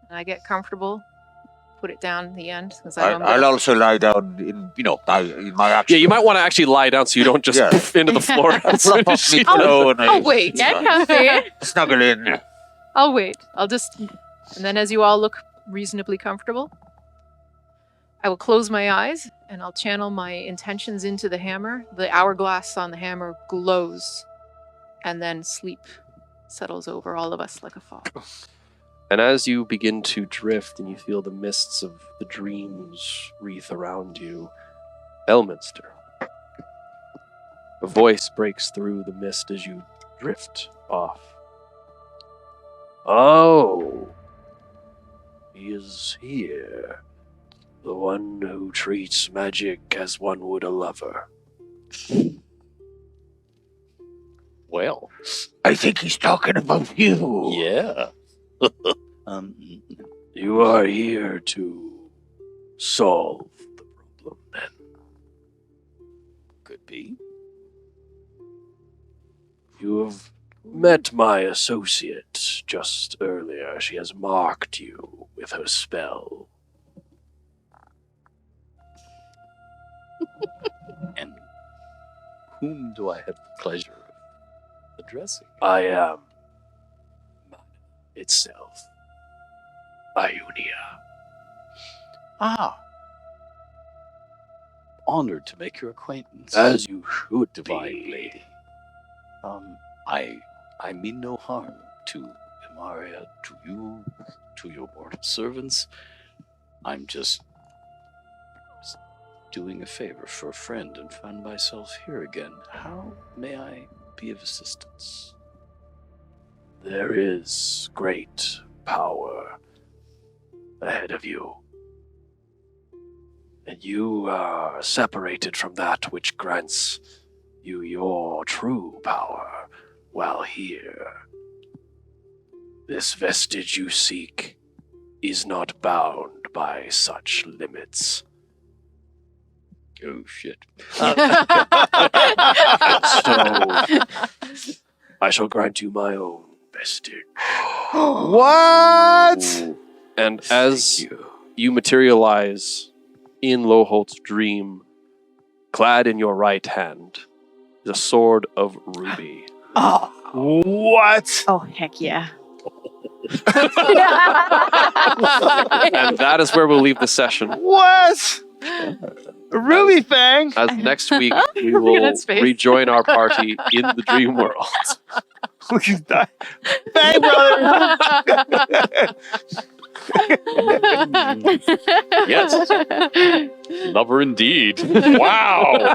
and I get comfortable, put it down the end. I'll also lie down in my action. Yeah, you might want to actually lie down so you don't just poof into the floor. I'll wait. Get comfy. Snuggle in. I'll wait. And then as you all look reasonably comfortable, I will close my eyes and I'll channel my intentions into the hammer. The hourglass on the hammer glows, and then sleep settles over all of us like a fog. And as you begin to drift and you feel the mists of the dreams wreath around you, Elminster, a voice breaks through the mist as you drift off. Oh, he is here. The one who treats magic as one would a lover. Well, I think he's talking about you. yeah. You are here to solve the problem, then. Could be. You have met my associate just earlier. She has marked you with her spell. And whom do I have the pleasure of addressing? I am mana itself, Ionia. Ah. Honored to make your acquaintance. As you should divine be. lady. I mean no harm to Imaria, to you, to your mortal servants. I'm just doing a favor for a friend and find myself here again. How may I be of assistance? There is great power ahead of you. And you are separated from that which grants you your true power while here. This vestige you seek is not bound by such limits. Oh, shit. So, I shall grant you my own vestige. What? And as you materialize in Loholt's dream, clad in your right hand, is a sword of ruby. Oh. What? Oh, heck yeah. And that is where we'll leave the session. What? Ruby Fang? As next week, we will at his face. rejoin our party in the dream world. Fang brother! Yes. Lover indeed. Wow.